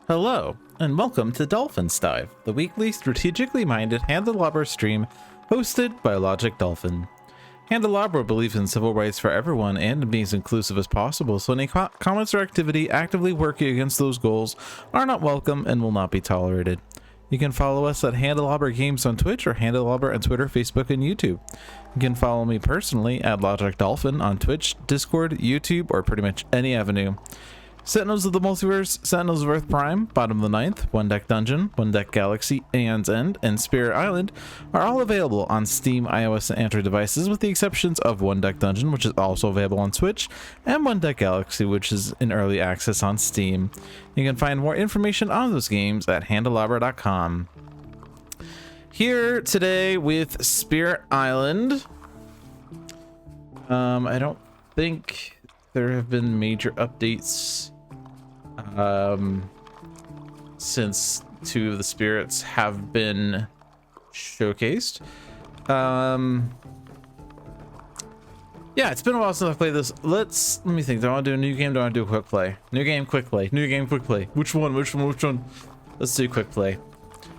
Hello, and welcome to Dolphin's Dive, the weekly strategically minded Handelabra stream hosted by Logic Dolphin. Handelabra believes in civil rights for everyone and in being as inclusive as possible, so any comments or activity actively working against those goals are not welcome and will not be tolerated. You can follow us at Handelabra Games on Twitch or Handelabra on Twitter, Facebook, and YouTube. You can follow me personally at Logic Dolphin on Twitch, Discord, YouTube, or pretty much any avenue. Sentinels of the Multiverse, Sentinels of Earth Prime, Bottom of the Ninth, One Deck Dungeon, One Deck Galaxy, Aeon's End, and Spirit Island are all available on Steam, iOS, and Android devices with the exceptions of One Deck Dungeon, which is also available on Switch, and One Deck Galaxy, which is in early access on Steam. You can find more information on those games at handelabra.com. Here today with Spirit Island. I don't think there have been major updates since two of the spirits have been showcased. Yeah, it's been a while since I've played this. Let me think. Do I want to do a new game? Do I want to do a quick play? New game, quick play. New game, quick play. Which one? Let's do quick play.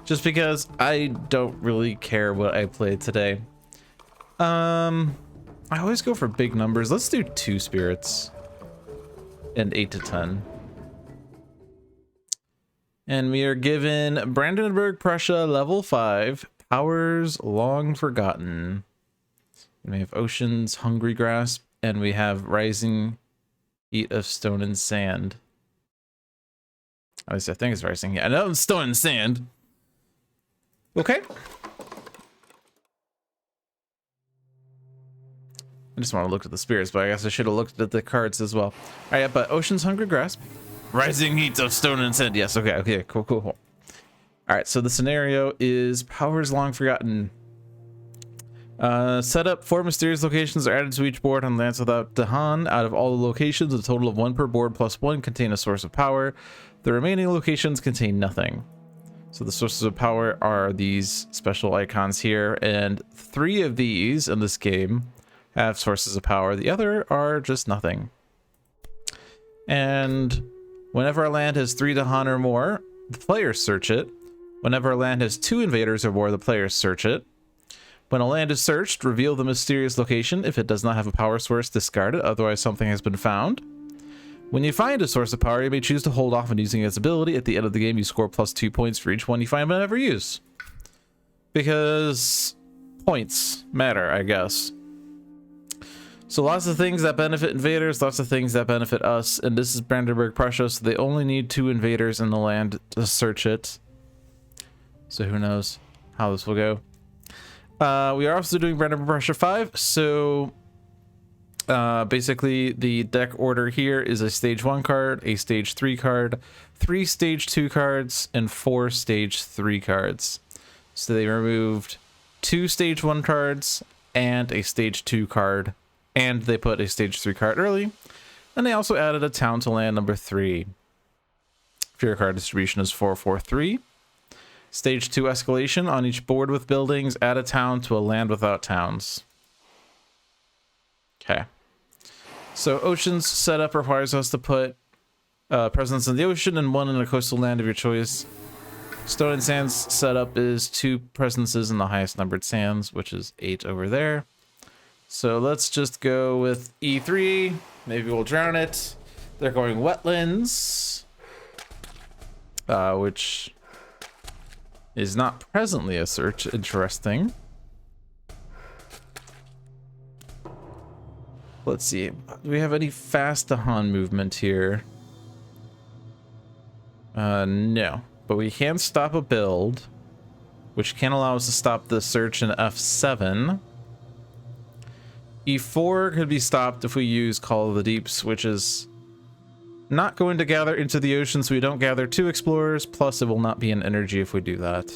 Just because I don't really care what I played today. I always go for big numbers. Let's do 2 spirits and 8 to 10. And we are given Brandenburg, Prussia, level 5, powers long forgotten. And we have Ocean's Hungry Grasp, and we have Rising Heat of Stone and Sand. At least I think it's Rising Heat. I know it's Stone and Sand. Okay. I just want to look at the spirits, but I guess I should have looked at the cards as well. All right, but Ocean's Hungry Grasp. Rising Heat of Stone and Sand. Yes, okay, cool. All right, so the scenario is powers long forgotten. Set up 4 mysterious locations are added to each board on lands without Dahan. Out of all the locations, a total of 1 per board plus 1 contain a source of power. The remaining locations contain nothing. So the sources of power are these special icons here, and 3 of these in this game have sources of power. The other are just nothing. And whenever a land has 3 Dahan or more, the players search it. Whenever a land has 2 invaders or more, the players search it. When a land is searched, reveal the mysterious location. If it does not have a power source, discard it, otherwise something has been found. When you find a source of power, you may choose to hold off on using its ability. At the end of the game, you score plus 2 points for each one you find but never use. Because points matter, I guess. So lots of things that benefit invaders, lots of things that benefit us, and this is Brandenburg, Prussia, so they only need 2 invaders in the land to search it. So who knows how this will go. We are also doing Brandenburg, Prussia 5, so basically the deck order here is a stage 1 card, a stage 3 card, 3 stage 2 cards, and 4 stage 3 cards. So they removed 2 stage 1 cards and a stage 2 card. And they put a stage 3 card early. And they also added a town to land number 3. Fear card distribution is 4-4-3. Stage 2 escalation. On each board with buildings, add a town to a land without towns. Okay. So Ocean's setup requires us to put presence in the ocean and 1 in a coastal land of your choice. Stone and Sand's setup is 2 presences in the highest numbered sands, which is 8 over there. So let's just go with E3. Maybe we'll drown it. They're going wetlands, which is not presently a search. Interesting. Let's see. Do we have any fast Dahan movement here? No. But we can stop a build, which can allow us to stop the search in F7. E4 could be stopped if we use Call of the Deeps, which is not going to gather into the ocean, so we don't gather 2 explorers, plus it will not be an energy if we do that.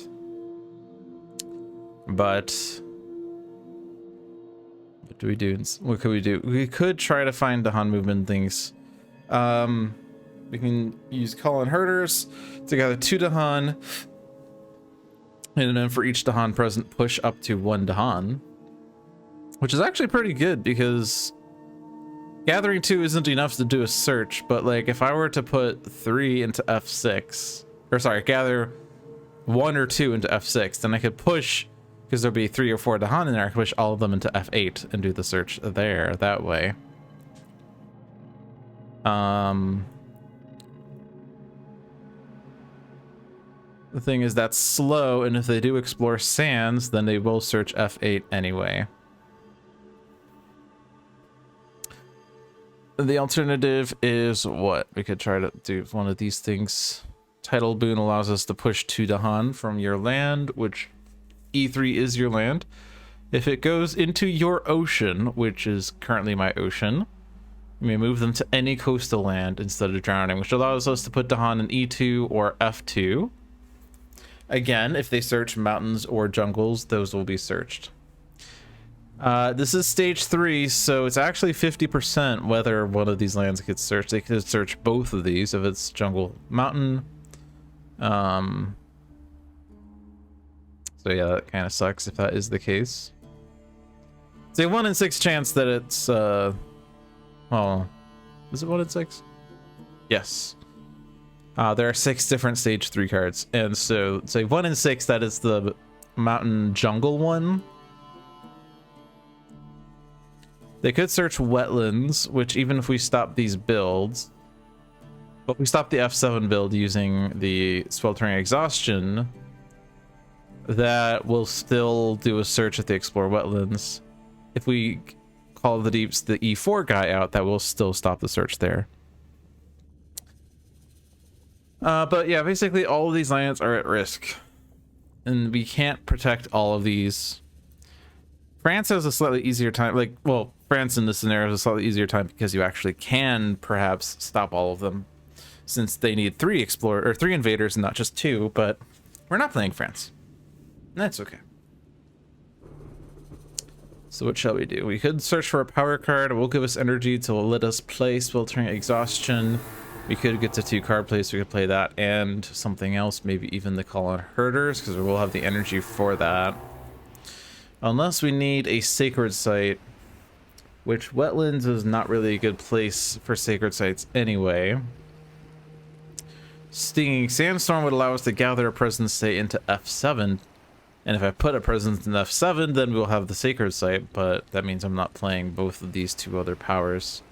But what do we do? What could we do? We could try to find Dahan movement things. We can use Call in Herders to gather 2 Dahan, and then for each Dahan present, push up to 1 Dahan. Which is actually pretty good because gathering 2 isn't enough to do a search, but like if I were to put 3 into F6, or sorry, gather 1 or 2 into F6, then I could push, because there'll be 3 or 4 Dahan in there, I could push all of them into F8 and do the search there, that way. The thing is that's slow, and if they do explore sands, then they will search F8 anyway. The alternative is what? We could try to do one of these things. Tidal Boon allows us to push 2 Dahan from your land, which E3 is your land. If it goes into your ocean, which is currently my ocean, you may move them to any coastal land instead of drowning, which allows us to put Dahan in E2 or F2. Again, if they search mountains or jungles, those will be searched. This is stage 3, so it's actually 50% whether one of these lands gets searched. They could search both of these if it's jungle, mountain. So yeah, that kind of sucks if that is the case. It's a 1 in 6 chance that it's, well, is it 1 in 6? Yes. There are 6 different stage 3 cards, and so say 1 in 6, that is the mountain jungle one. They could search wetlands, which even if we stop these builds, but we stop the F7 build using the sweltering exhaustion, that will still do a search at the explore wetlands. If we call the deeps the E4 guy out, that will still stop the search there. But yeah, basically all of these lands are at risk, and we can't protect all of these. France has a slightly easier time, like, well, France in this scenario has a slightly easier time because you actually can perhaps stop all of them, since they need 3 invaders and not just 2, but we're not playing France. That's okay. So what shall we do? We could search for a power card. It will give us energy to let us play sweltering exhaustion. We could get to 2 card plays, we could play that and something else, maybe even the call on herders, because we will have the energy for that. Unless we need a sacred site, which wetlands is not really a good place for sacred sites anyway. Stinging Sandstorm would allow us to gather a presence, say, into F7. And if I put a presence in F7, then we'll have the sacred site, but that means I'm not playing both of these 2 other powers.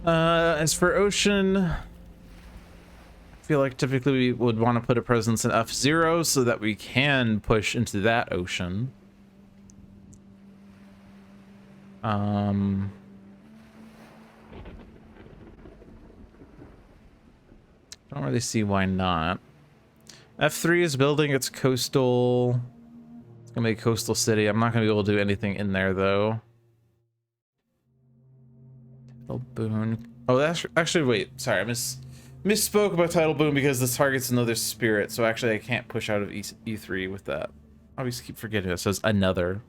As for ocean, I feel like typically we would want to put a presence in F0 so that we can push into that ocean. Don't really see why not. F3 is building its coastal. It's gonna be a coastal city. I'm not gonna be able to do anything in there though. Tidal Boon. Oh, that's actually, wait, sorry, I misspoke about Tidal Boon because this targets another spirit, so actually I can't push out of E3 with that. I always keep forgetting it says another.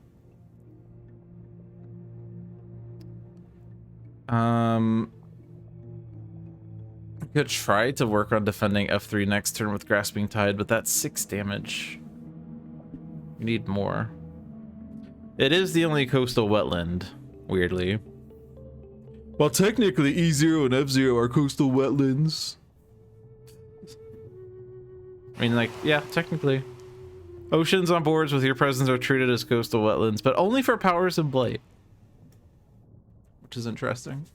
Could try to work on defending F3 next turn with Grasping Tide, but that's 6 damage. We need more. It is the only coastal wetland, weirdly. Well, technically E0 and F0 are coastal wetlands. I mean, like, yeah, technically. Oceans on boards with your presence are treated as coastal wetlands, but only for powers and blight. Which is interesting.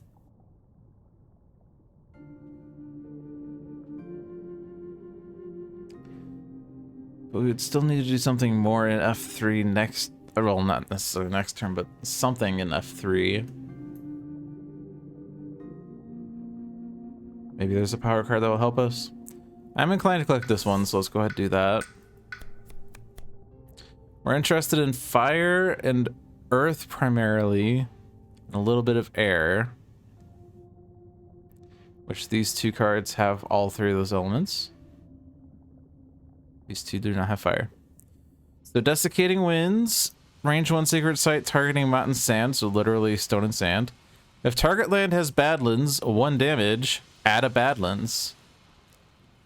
But we would still need to do something more in F3 next, well, not necessarily next turn, but something in F3. Maybe there's a power card that will help us. I'm inclined to collect this one, so let's go ahead and do that. We're interested in fire and earth primarily, and a little bit of air, which these 2 cards have all 3 of those elements. These 2 do not have fire. So Desiccating Winds, range 1 sacred site targeting mountain sand, so literally stone and sand. If target land has Badlands, 1 damage, add a Badlands.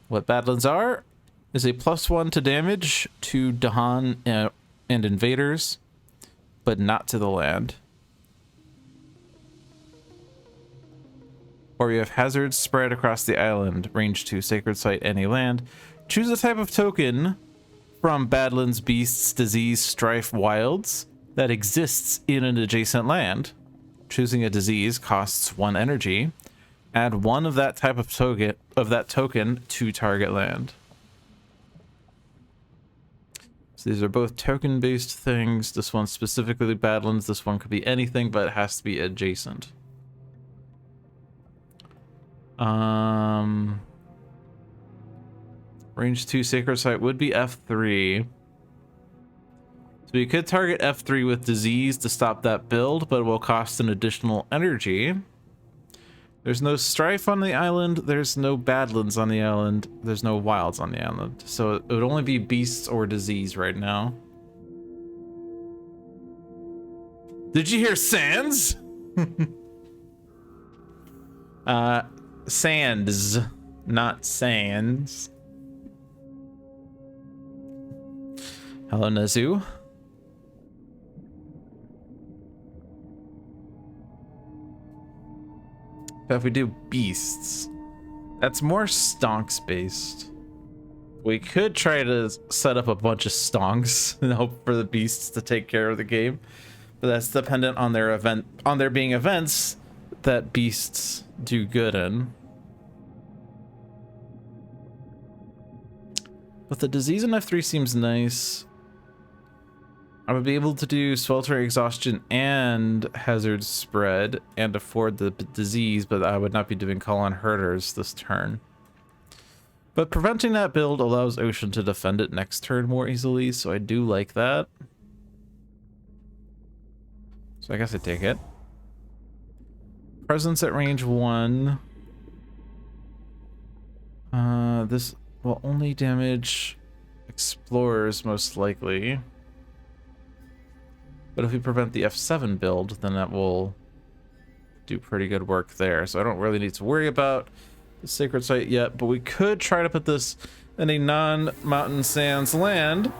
What Badlands are is a +1 to damage to Dahan and invaders, but but not to the land. Or you have hazards spread across the island. Range 2, sacred site, any land. Choose a type of token from Badlands, Beasts, Disease, Strife, Wilds that exists in an adjacent land. Choosing a disease costs 1 energy. Add 1 of that type of token to target land. So these are both token-based things. This one's specifically Badlands. This one could be anything, but it has to be adjacent. Range 2 sacred site would be F3. So you could target F3 with disease to stop that build, but it will cost an additional energy. There's no strife on the island. There's no badlands on the island. There's no wilds on the island. So it would only be beasts or disease right now. Did you hear sands? Sands, not sands. Hello, Nazu. So if we do beasts, that's more stonks based. We could try to set up a bunch of stonks and hope for the beasts to take care of the game, but that's dependent on there being events that beasts do good in. But the disease in F3 seems nice. I would be able to do sweltering exhaustion and hazard spread and afford the disease, but I would not be doing call on herders this turn. But preventing that build allows Ocean to defend it next turn more easily, so I do like that. So I guess I take it. Presence at range 1. This will only damage explorers most likely. But if we prevent the F7 build, then that will do pretty good work there. So I don't really need to worry about the sacred site yet, but we could try to put this in a non-mountain sands land,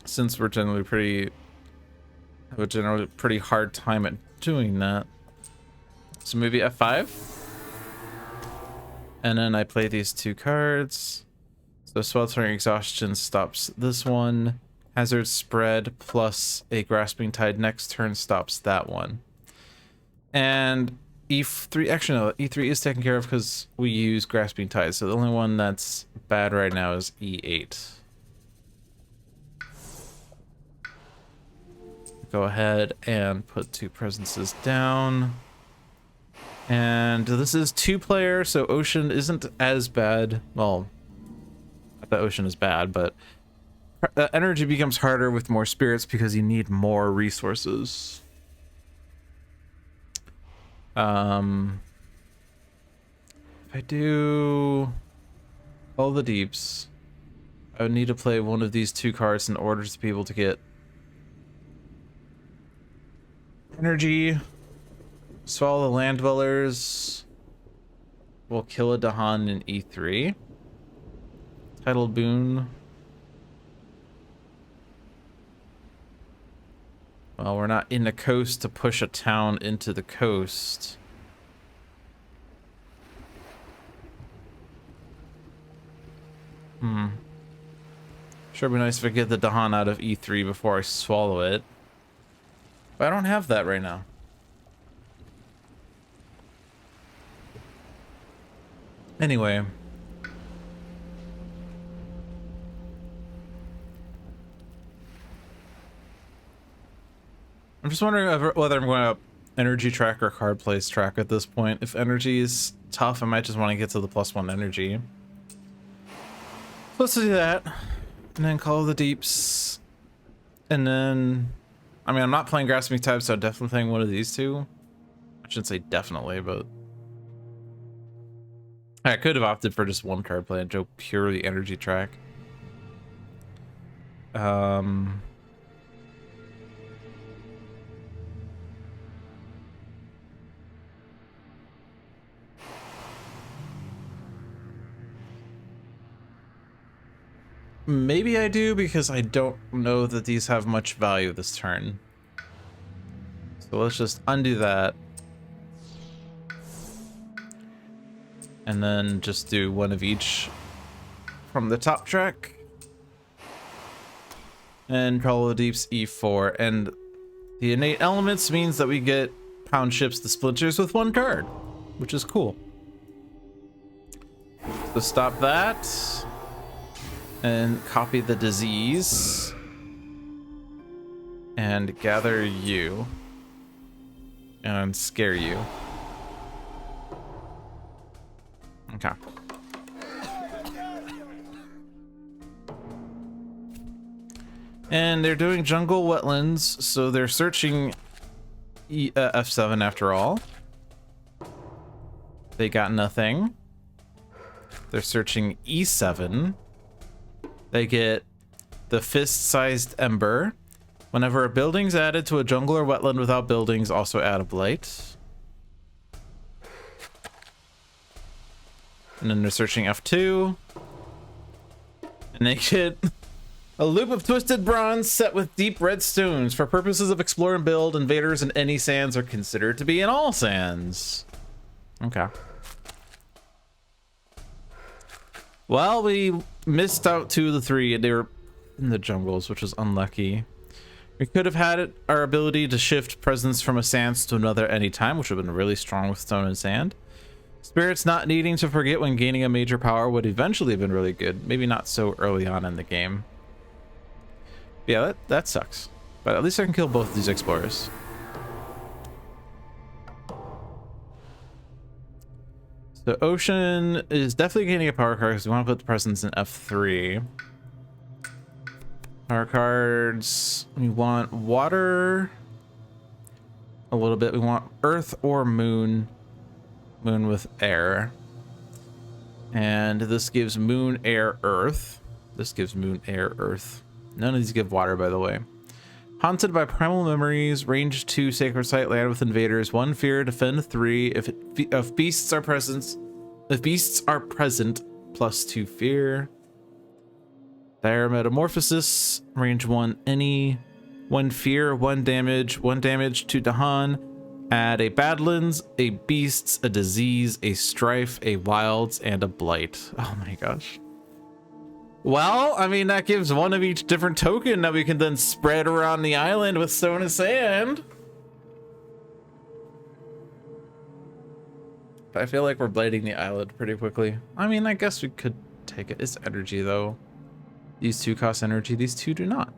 since we're have a generally pretty hard time at doing that. So maybe F5. And then I play these 2 cards. So sweltering exhaustion stops this one. Hazard spread plus a grasping tide next turn stops that one. And E3, actually no, E3 is taken care of because we use grasping tide. So the only one that's bad right now is E8. Go ahead and put 2 presences down. And this is 2-player, so Ocean isn't as bad. Well, not that Ocean is bad, but energy becomes harder with more spirits because you need more resources. If I do all the deeps, I would need to play one of these 2 cards in order to be able to get energy. Swallow the land dwellers. We'll kill a Dahan in E3. Tidal boon. Well, we're not in the coast to push a town into the coast. Sure be nice if I get the Dahan out of E3 before I swallow it. But I don't have that right now. Anyway. I'm just wondering whether I'm going to energy track or card place track at this point. If energy is tough, I might just want to get to the +1 energy. Let's do that. And then call the deeps. And then... I mean, I'm not playing Grasping Tide, so I'm definitely playing one of these 2. I shouldn't say definitely, but... I could have opted for just 1 card play and go purely energy track. Maybe I do, because I don't know that these have much value this turn. So let's just undo that. And then just do one of each from the top track. And Call of the Deep's E4. And the innate elements means that we get pound ships to splinters with one card, which is cool. So stop that. And copy the disease. And gather you. And scare you. Okay. And they're doing jungle wetlands, so they're searching F7 after all. They got nothing. They're searching E7. They get the fist-sized ember. Whenever a building's added to a jungle or wetland without buildings, also add a blight. And then they're searching F2. And they get a loop of twisted bronze set with deep red stones. For purposes of explore and build, invaders in any sands are considered to be in all sands. Okay. Well, we missed out 2 of the 3, and they were in the jungles, which was unlucky. We could have had our ability to shift presence from a sands to another anytime, which would have been really strong with stone and sand. Spirits not needing to forget when gaining a major power would eventually have been really good. Maybe not so early on in the game. Yeah, that sucks. But at least I can kill both of these explorers. So Ocean is definitely gaining a power card because we want to put the presence in F3. Power cards, we want water a little bit. We want earth or moon. Moon with air. And this gives moon, air, earth. This gives moon, air, earth. None of these give water, by the way. Haunted by primal memories, range 2, sacred site, land with invaders, 1 fear, defend 3. If beasts are present, plus 2 fear. Dire metamorphosis, range 1, any. 1 fear, 1 damage to Dahan. Add a Badlands, a Beasts, a Disease, a Strife, a Wilds, and a Blight. Oh my gosh. Well, I mean, that gives 1 of each different token that we can then spread around the island with stone and sand. I feel like we're blighting the island pretty quickly. I mean, I guess we could take it. It's energy, though. These 2 cost energy, these 2 do not.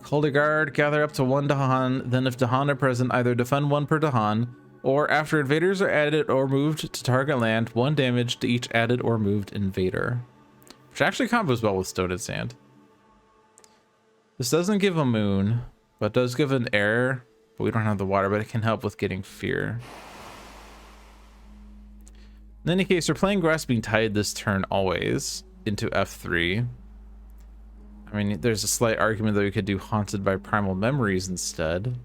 Call the guard, gather up to 1 Dahan, then if Dahan are present, either defend 1 per Dahan, or after invaders are added or moved to target land, 1 damage to each added or moved invader. Which actually combos well with stone and sand. This doesn't give a moon, but does give an air, but we don't have the water, but it can help with getting fear. In any case, we're playing Grasping Tide this turn always into F3. I mean, there's a slight argument that we could do Haunted by Primal Memories instead.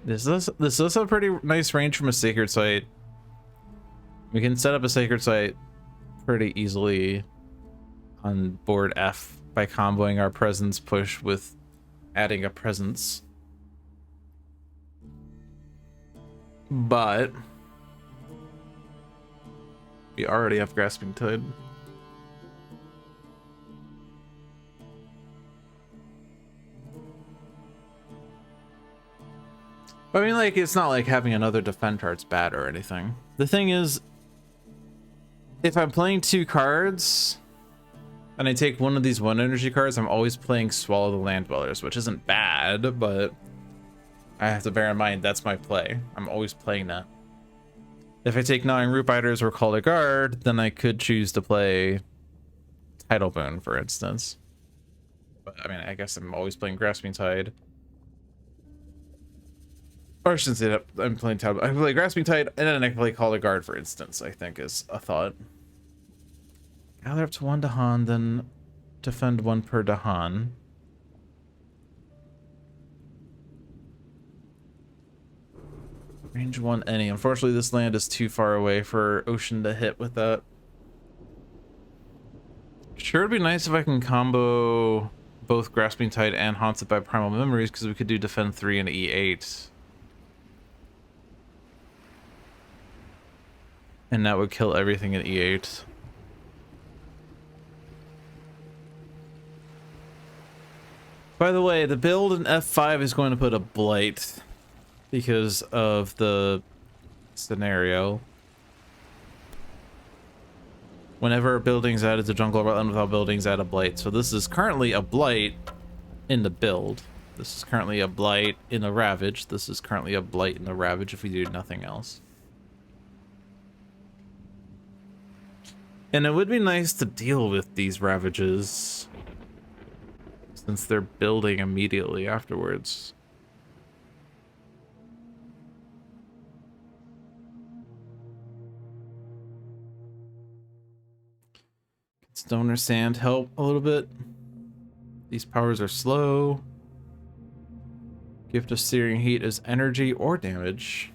This does have a pretty nice range from a Sacred Site. We can set up a Sacred Site pretty easily on board F by comboing our Presence push with adding a Presence. But we already have Grasping Tide. But I mean, like, it's not like having another defend card's bad or anything. The thing is, if I'm playing 2 cards and I take 1 of these 1 energy cards, I'm always playing Swallow the Land Dwellers, which isn't bad, but I have to bear in mind that's my play. I'm always playing that. If I take Gnawing Root Biters or Call a Guard, then I could choose to play Tidal Bone, for instance. But I mean, I guess I'm always playing Grasping Tide. Or I shouldn't say that I'm playing Tidal Bone. I can play Grasping Tide, and then I can play Call a Guard, for instance, I think is a thought. Gather up to 1 Dahan, then defend 1 per Dahan. Range 1 any. Unfortunately, this land is too far away for Ocean to hit with that. Sure, it'd be nice if I can combo both Grasping Tide and Haunted by Primal Memories, because we could do Defend 3 and E8. And that would kill everything in E8. By the way, the build in F5 is going to put a blight because of the scenario. Whenever a building's added to jungle or without buildings, add a blight. So this is currently a blight in the build. This is currently a blight in the Ravage. This is currently a blight in the Ravage if we do nothing else. And it would be nice to deal with these Ravages, since they're building immediately afterwards. Stoner Sand help a little bit. These powers are slow. Gift of Searing Heat is energy or damage.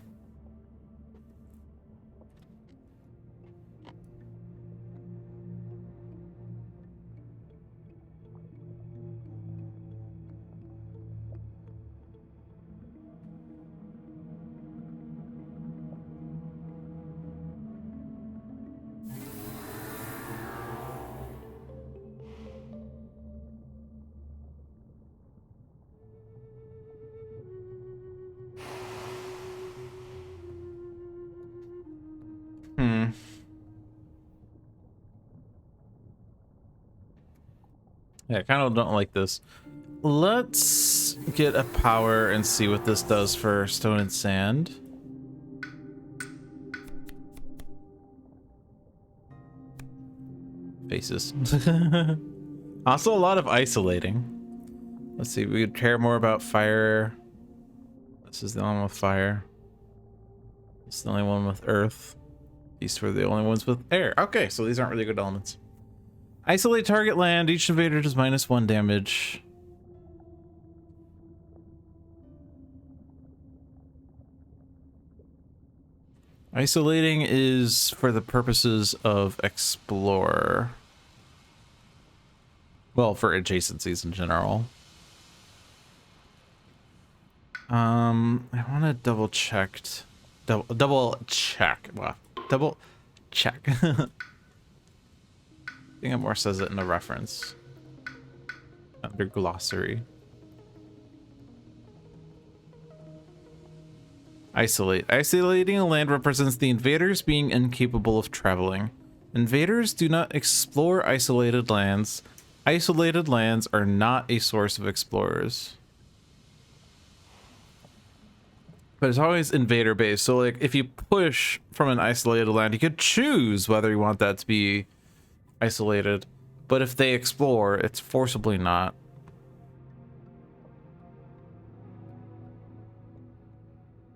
Yeah, I kind of don't like this. Let's get a power and see what this does for Stone and Sand. Faces. Also a lot of isolating. Let's see, we care more about fire. This is the only one with fire. This is the only one with earth. These were the only ones with air. Okay, so these aren't really good elements. Isolate target land. Each invader does -1 damage. Isolating is for the purposes of explore. Well, for adjacencies in general. I want to double check. Double check. Wow. Double check. I think it more says it in the reference. Under glossary. Isolate. Isolating a land represents the invaders being incapable of traveling. Invaders do not explore isolated lands. Isolated lands are not a source of explorers. But it's always invader based. So like if you push from an isolated land, you could choose whether you want that to be isolated, but if they explore, it's forcibly not.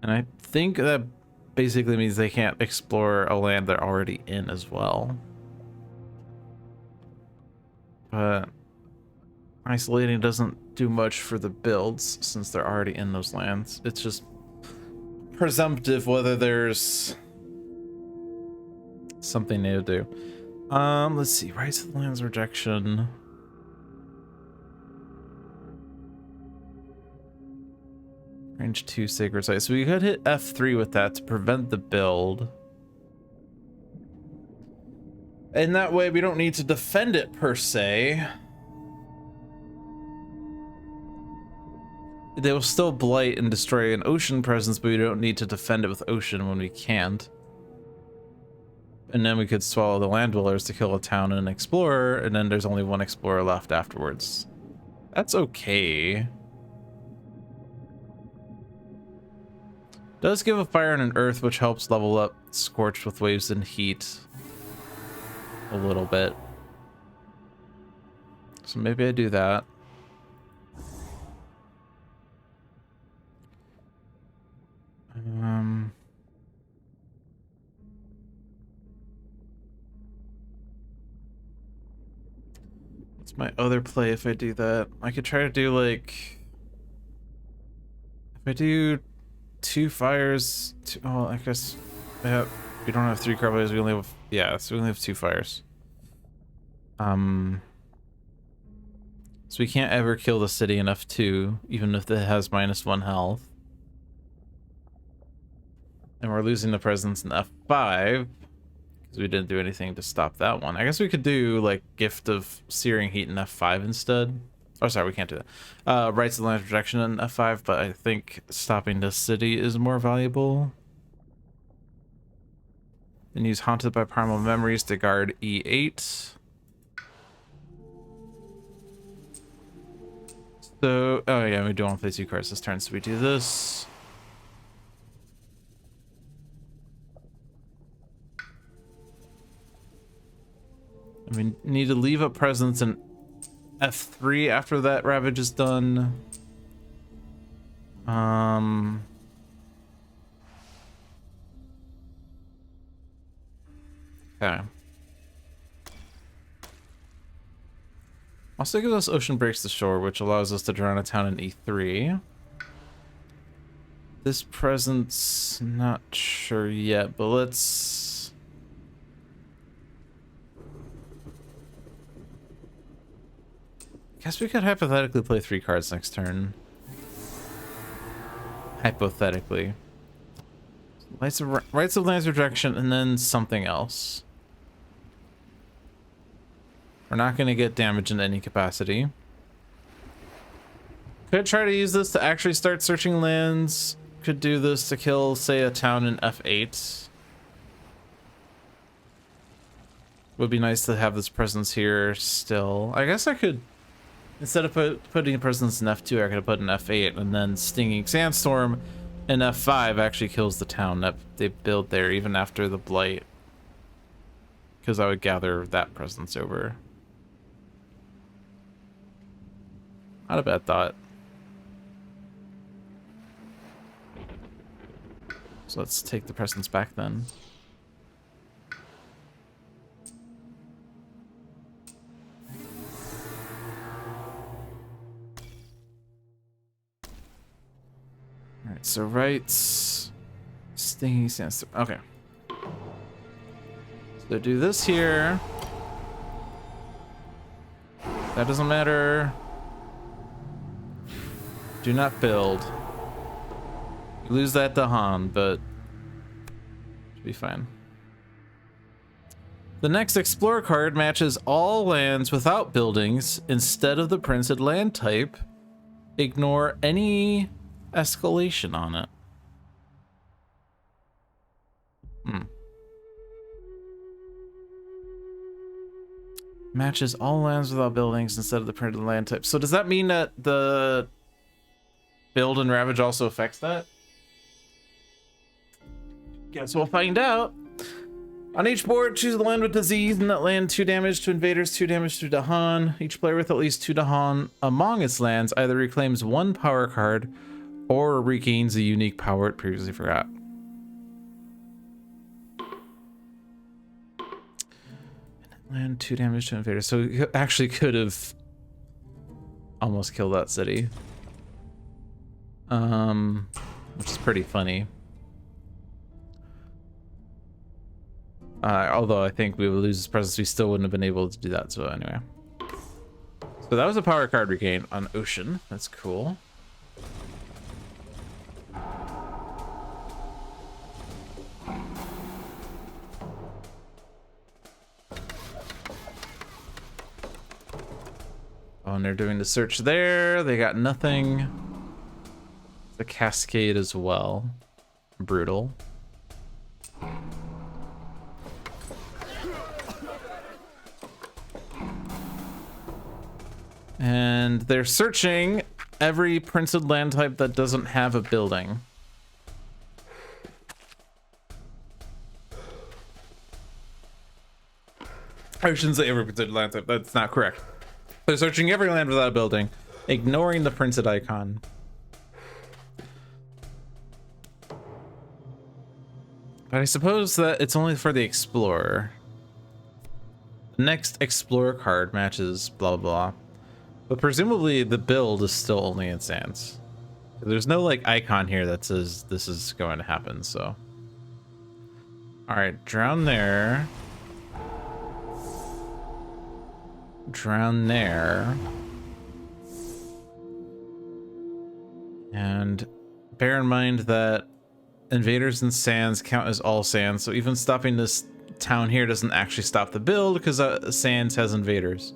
And I think that basically means they can't explore a land they're already in as well. But isolating doesn't do much for the builds since they're already in those lands. It's just presumptive whether there's something new to do. Let's see. Rise of the Land's rejection. Range 2 Sacred Site. So we could hit F3 with that to prevent the build. And that way we don't need to defend it per se. They will still blight and destroy an ocean presence, but we don't need to defend it with ocean when we can't. And then we could swallow the land dwellers to kill a town and an explorer, and then there's only one explorer left afterwards. That's okay. Does give a fire and an earth, which helps level up Scorched with waves and heat a little bit. So maybe I do that. What's my other play if I do that? I could try to do like, if I do 2 fires, oh, I guess we don't have 3 card plays, we only have, yeah, so we only have 2 fires. So we can't ever kill the city in F2, even if it has -1 health. And we're losing the presence in F5, because we didn't do anything to stop that one. I guess we could do, like, Gift of Searing Heat in F5 instead. Oh, sorry, we can't do that. Rights of Land Protection in F5, but I think stopping the city is more valuable. And use Haunted by Primal Memories to guard E8. So, oh yeah, we do want to play 2 cards this turn, so we do this. And we need to leave a presence in F3 after that Ravage is done. Okay. Also gives us Ocean Breaks the Shore, which allows us to draw on a town in E3. This presence, not sure yet, but let's... Guess we could hypothetically play 3 cards next turn. Hypothetically. Rights of Land's Rejection, and then something else. We're not going to get damage in any capacity. Could try to use this to actually start searching lands. Could do this to kill, say, a town in F8. Would be nice to have this presence here still. I guess I could, instead of putting a presence in F2, I could have put in F8, and then Stinging Sandstorm in F5 actually kills the town that they build there, even after the Blight. Because I would gather that presence over. Not a bad thought. So let's take the presence back then. Alright, so rights, Stinging Sandstorm. Okay. So do this here. That doesn't matter. Do not build. You lose that to Han, but should be fine. The next Explorer card matches all lands without buildings instead of the printed land type. Ignore any escalation on it. Matches all lands without buildings instead of the printed land type. So does that mean that the build and Ravage also affects that? Guess we'll find out. On each board, choose a land with disease, and that land 2 damage to invaders, 2 damage to Dahan. Each player with at least 2 Dahan among its lands either reclaims 1 power card or regains a unique power it previously forgot. Land 2 damage to invaders. So we actually could have almost killed that city. Which is pretty funny. Although I think we would lose his presence, we still wouldn't have been able to do that. So anyway. So that was a power card regain on Ocean. That's cool. Oh, and they're doing the search there. They got nothing. The Cascade as well. Brutal. And they're searching every printed land type that doesn't have a building. I shouldn't say every printed land type. That's not correct. They're searching every land without a building, ignoring the printed icon. But I suppose that it's only for the Explorer. The next Explorer card matches blah blah. But presumably the build is still only in Sands. There's no like icon here that says this is going to happen, so. Alright, drown there. Drown there. And bear in mind that invaders and sands count as all sands, so even stopping this town here doesn't actually stop the build because sands has invaders.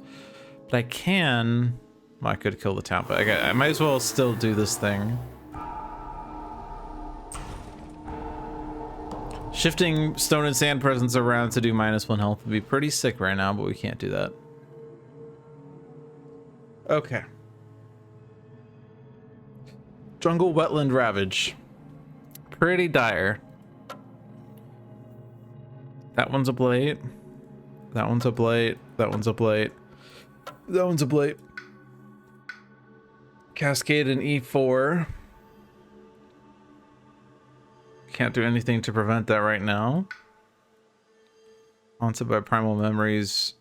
But I can... Well, I could kill the town, but I might as well still do this thing. Shifting stone and sand presence around to do -1 health would be pretty sick right now, but we can't do that. Okay. Jungle wetland ravage. Pretty dire. That one's a blight. That one's a blight. That one's a blight. That one's a blight. Cascade and E4. Can't do anything to prevent that right now. Haunted by primal memories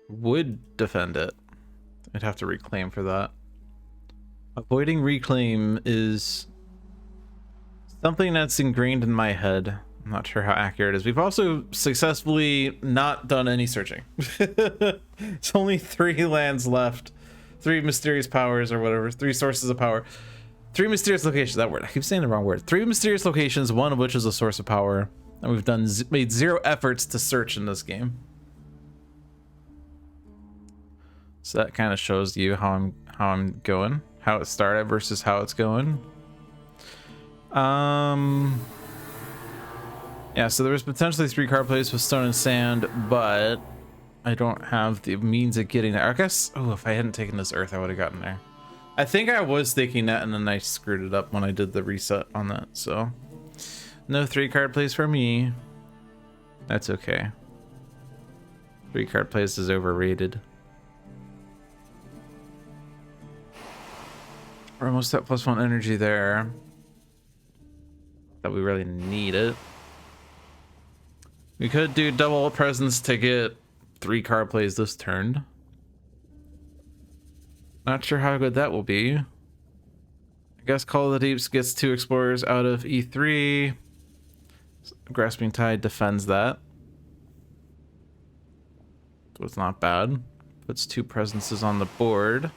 would defend it. I'd have to reclaim for that. Avoiding reclaim is something that's ingrained in my head. I'm not sure how accurate it is. We've also successfully not done any searching. It's only 3 lands left. 3 mysterious powers or whatever. 3 sources of power. 3 mysterious locations. That word. I keep saying the wrong word. 3 mysterious locations, one of which is a source of power. And we've made 0 efforts to search in this game. So that kind of shows you how I'm going. How it started versus how it's going. Yeah, so there was potentially 3 card plays with stone and sand, but I don't have the means of getting there. I guess, oh, if I hadn't taken this earth, I would have gotten there. I think I was thinking that, and then I screwed it up when I did the reset on that, so. No 3 card plays for me. That's okay. 3 card plays is overrated. We're almost at +1 energy there. That we really need it. We could do double presence to get 3 card plays this turn. Not sure how good that will be. I guess Call of the Deeps gets 2 explorers out of E3. Grasping Tide defends that. So it's not bad. Puts 2 presences on the board.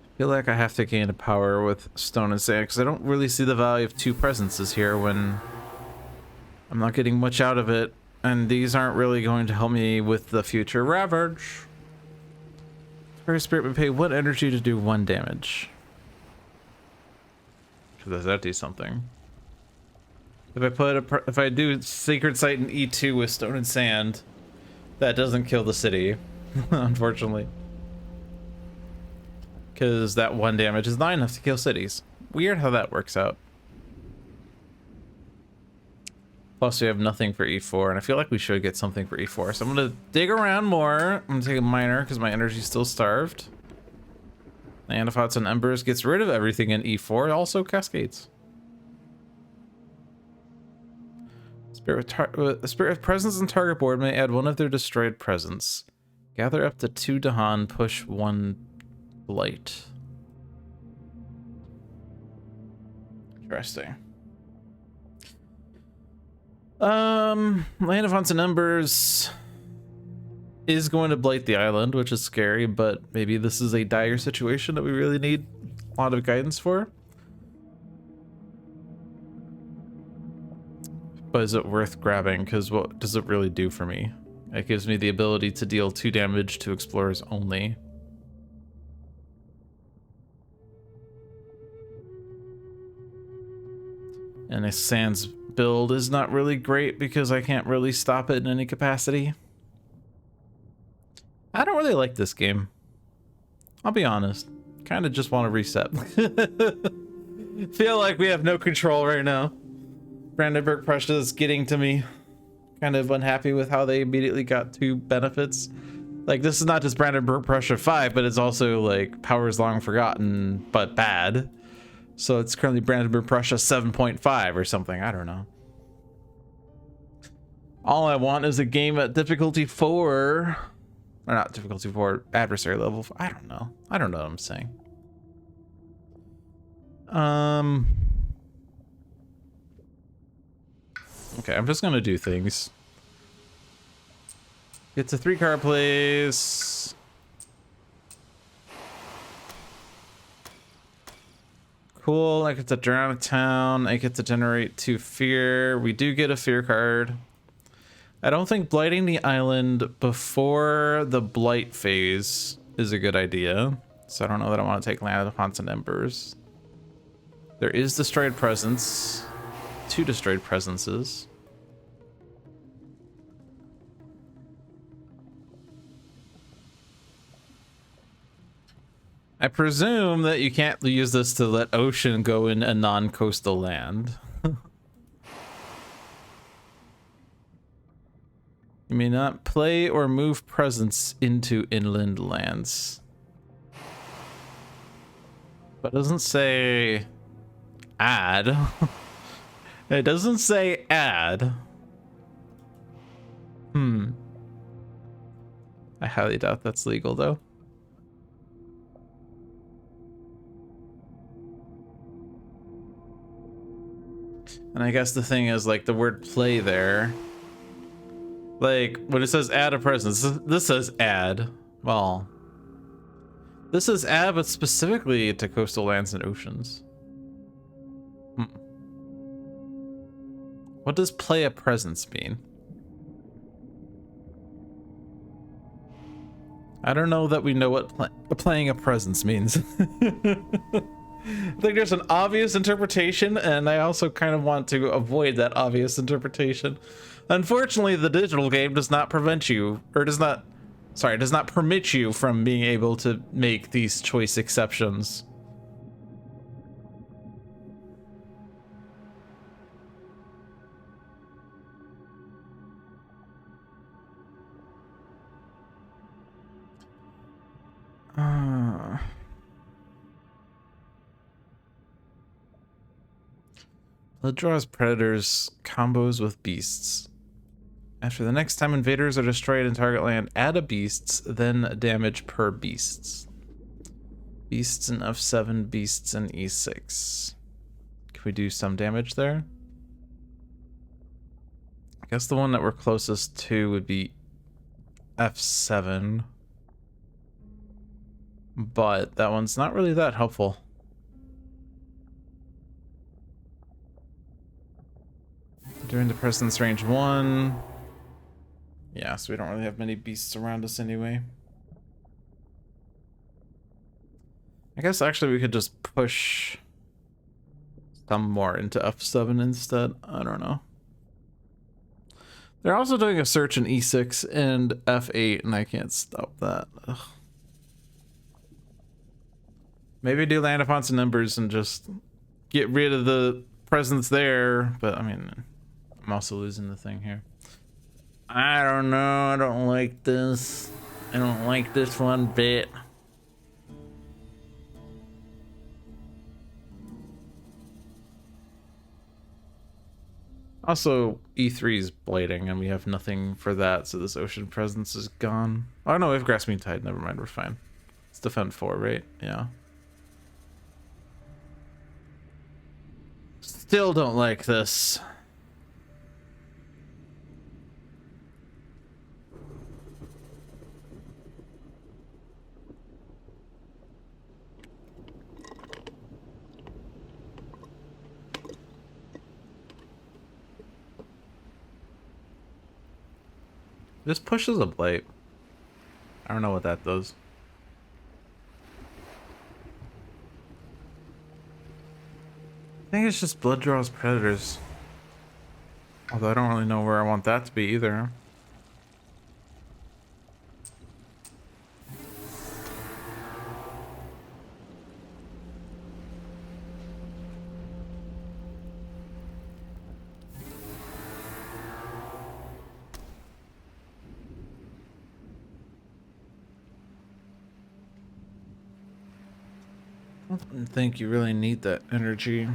I feel like I have to gain a power with stone and sand because I don't really see the value of 2 presences here when I'm not getting much out of it, and these aren't really going to help me with the future ravage. Fairy Spirit would pay 1 energy to do 1 damage. So does that do something? If I do Sacred Site in E2 with stone and sand, that doesn't kill the city, unfortunately. Because that 1 damage is not enough to kill cities. Weird how that works out. Plus we have nothing for E4, and I feel like we should get something for E4. So I'm going to dig around more. I'm going to take a miner because my energy's still starved. Antifots and Embers gets rid of everything in E4, also cascades. Spirit of Presence and target board may add 1 of their destroyed presence. Gather up to 2 Dahan, push 1 Blight. Interesting. Land of Haunts and Embers is going to blight the island, which is scary, but maybe this is a dire situation that we really need a lot of guidance for. But is it worth grabbing? Because what does it really do for me? It gives me the ability to deal 2 damage to explorers only. And a Sands build is not really great because I can't really stop it in any capacity. I don't really like this game. I'll be honest. Kind of just want to reset. Feel like we have no control right now. Brandenburg Prussia is getting to me. Kind of unhappy with how they immediately got 2 benefits. Like, this is not just Brandenburg Prussia 5, but it's also like Powers Long Forgotten, but bad. So it's currently Brandenburg Prussia 7.5 or something. I don't know. All I want is a game at difficulty 4. Or not difficulty 4, adversary level 4. I don't know. I don't know what I'm saying. Okay, I'm just gonna do things. Get to 3-card plays. Cool, I get to drown a town. I get to generate 2 fear. We do get a fear card. I don't think blighting the island before the blight phase is a good idea. So I don't know that I want to take Land of Haunts and Embers. There is Destroyed Presence. 2 Destroyed Presences. I presume that you can't use this to let Ocean go in a non-coastal land. You may not play or move presence into inland lands. But it doesn't say add. It doesn't say add. I highly doubt that's legal though. And I guess the thing is, like, the word play there, like when it says add a presence, this says add. Well, this is add, but specifically to coastal lands and oceans. What does play a presence mean? I don't know that we know what playing a presence means. I think there's an obvious interpretation, and I also kind of want to avoid that obvious interpretation. Unfortunately, the digital game does not prevent you, or does not permit you from being able to make these choice exceptions. Blood draws predators combos with beasts. After the next time invaders are destroyed in target land, add a beasts, then damage per beasts. Beasts in F7, beasts in E6. Can we do some damage there? I guess the one that we're closest to would be F7. But that one's not really that helpful. During the presence range 1. Yeah, so we don't really have many beasts around us anyway. I guess actually we could just push some more into F7 instead. I don't know. They're also doing a search in E6 and F8, and I can't stop that. Ugh. Maybe do Land of Haunts and Embers and just get rid of the presence there, but I mean, I'm also losing the thing here. I don't know. I don't like this. I don't like this one bit. Also, E3 is blading, and we have nothing for that, so this ocean presence is gone. Oh no, we have Grasping Tide. Never mind, we're fine. It's defend 4, right? Yeah. Still don't like this. This pushes a blight. I don't know what that does. I think it's just blood draws predators. Although I don't really know where I want that to be either. I don't think you really need that energy.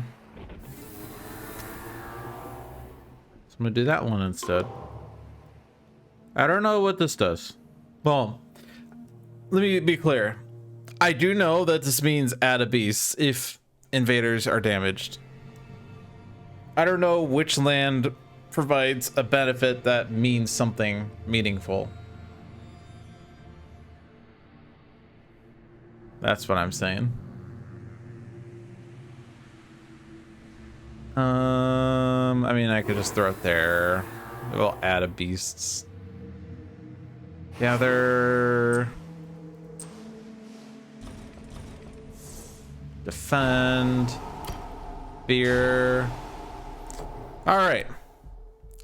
So I'm gonna do that one instead. I don't know what this does. Well, let me be clear. I do know that this means add a beast if invaders are damaged. I don't know which land provides a benefit that means something meaningful. That's what I'm saying. I mean, I could just throw it there. We'll add a beasts. Gather. Defend. Fear. All right.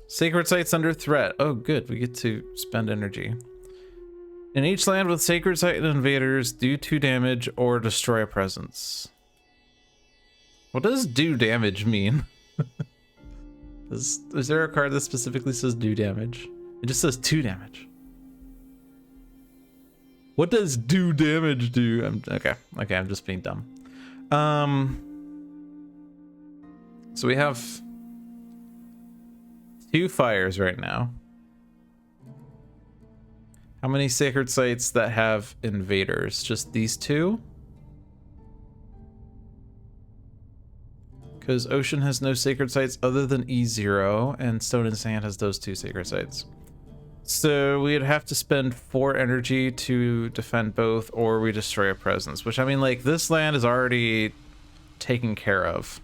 Sacred sites under threat. Oh, good. We get to spend energy. In each land with sacred site invaders, do 2 damage or destroy a presence. What does do damage mean? is there a card that specifically says do damage? It just says 2 damage. What does do damage do? Okay, I'm just being dumb. So we have 2 fires right now. How many sacred sites that have invaders? Just these 2? Because Ocean has no sacred sites other than E0, and Stone and Sand has those 2 sacred sites. So we'd have to spend 4 energy to defend both, or we destroy a presence. Which, I mean, like, this land is already taken care of.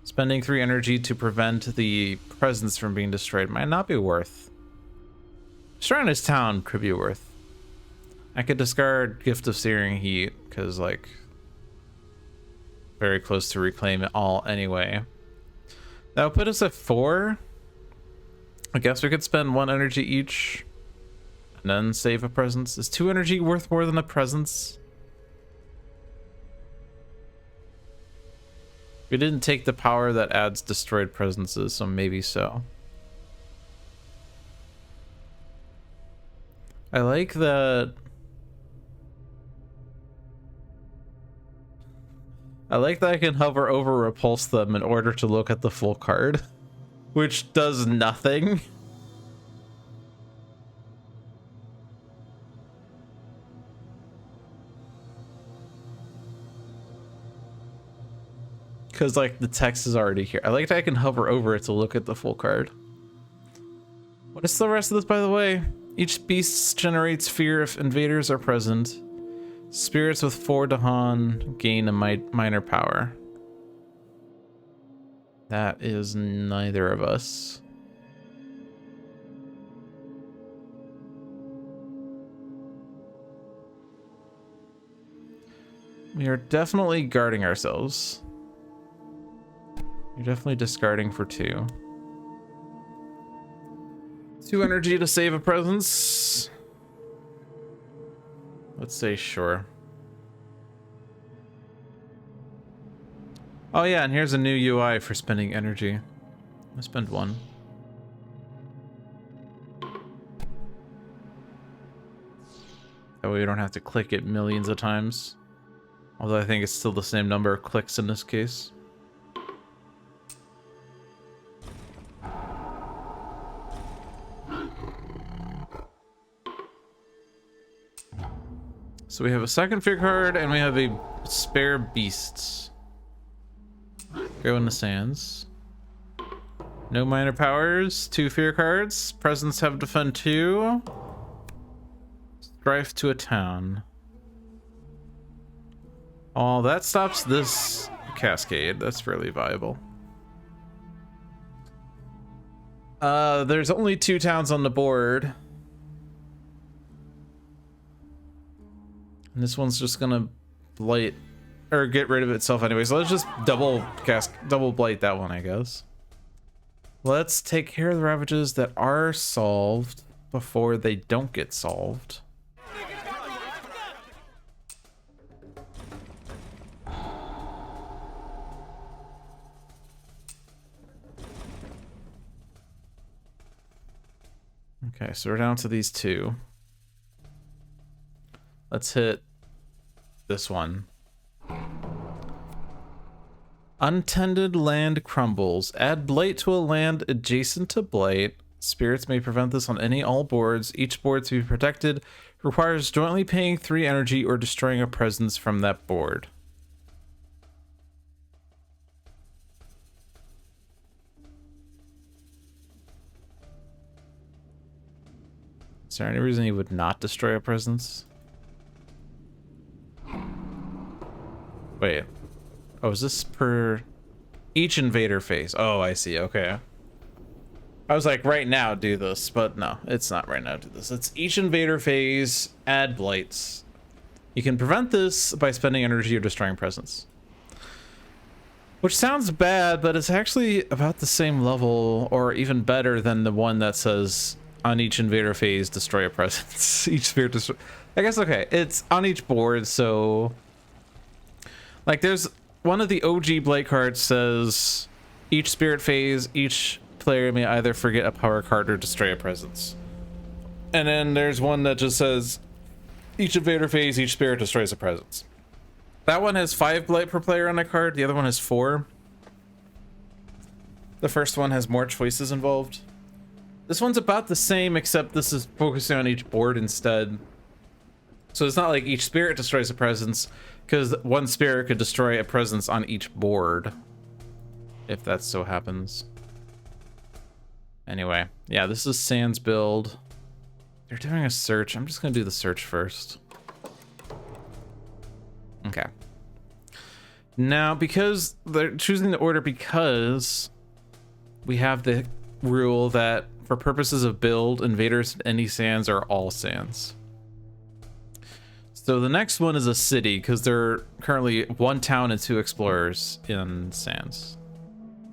Spending 3 energy to prevent the presence from being destroyed might not be worth. Destroying this town could be worth. I could discard Gift of Searing Heat, because, like, very close to reclaim it all anyway. That would put us at 4. I guess we could spend 1 energy each and then save a presence. Is 2 energy worth more than a presence? We didn't take the power that adds destroyed presences, so maybe so. I like that. I like that I can hover over repulse them in order to look at the full card, which does nothing. Because, like, the text is already here. I like that I can hover over it to look at the full card. What is the rest of this, by the way? Each beast generates fear if invaders are present. Spirits with 4 Dahan gain a minor power. That is neither of us. We are definitely guarding ourselves. You're definitely discarding for 2. 2 energy to save a presence. Let's say sure. Oh yeah, and here's a new UI for spending energy. I'll spend 1. That way we don't have to click it millions of times. Although I think it's still the same number of clicks in this case. So we have a second fear card, and we have a spare beasts. Go in the sands. No minor powers. 2 fear cards. Presents have defend 2. Strife to a town. Oh, that stops this cascade. That's fairly viable. There's only 2 towns on the board. And this one's just gonna blight or get rid of itself anyway. So let's just double blight that one, I guess. Let's take care of the ravages that are solved before they don't get solved. Okay, so we're down to these 2. Let's hit this one. Untended land crumbles. Add blight to a land adjacent to blight. Spirits may prevent this on all boards. Each board to be protected requires jointly paying 3 energy or destroying a presence from that board. Is there any reason he would not destroy a presence? Wait. Oh, is this per each invader phase? Oh, I see. Okay. I was like, right now do this, but no, it's not right now do this. It's each invader phase, add blights. You can prevent this by spending energy or destroying presence. Which sounds bad, but it's actually about the same level or even better than the one that says on each invader phase, destroy a presence. Each spirit destroy. I guess, okay, it's on each board, so like there's one of the OG Blight cards says each spirit phase, each player may either forget a power card or destroy a presence. And then there's one that just says each invader phase, each spirit destroys a presence. That one has 5 blight per player on a card. The other one has 4. The first one has more choices involved. This one's about the same, except this is focusing on each board instead. So it's not like each spirit destroys a presence, because one spirit could destroy a presence on each board, if that so happens. Anyway, yeah, this is Sans build. They're doing a search. I'm just gonna do the search first. Okay. Now, because they're choosing the order, because we have the rule that for purposes of build, invaders in any Sans are all Sans. So the next one is a city, because there are currently 1 town and 2 explorers in Sans.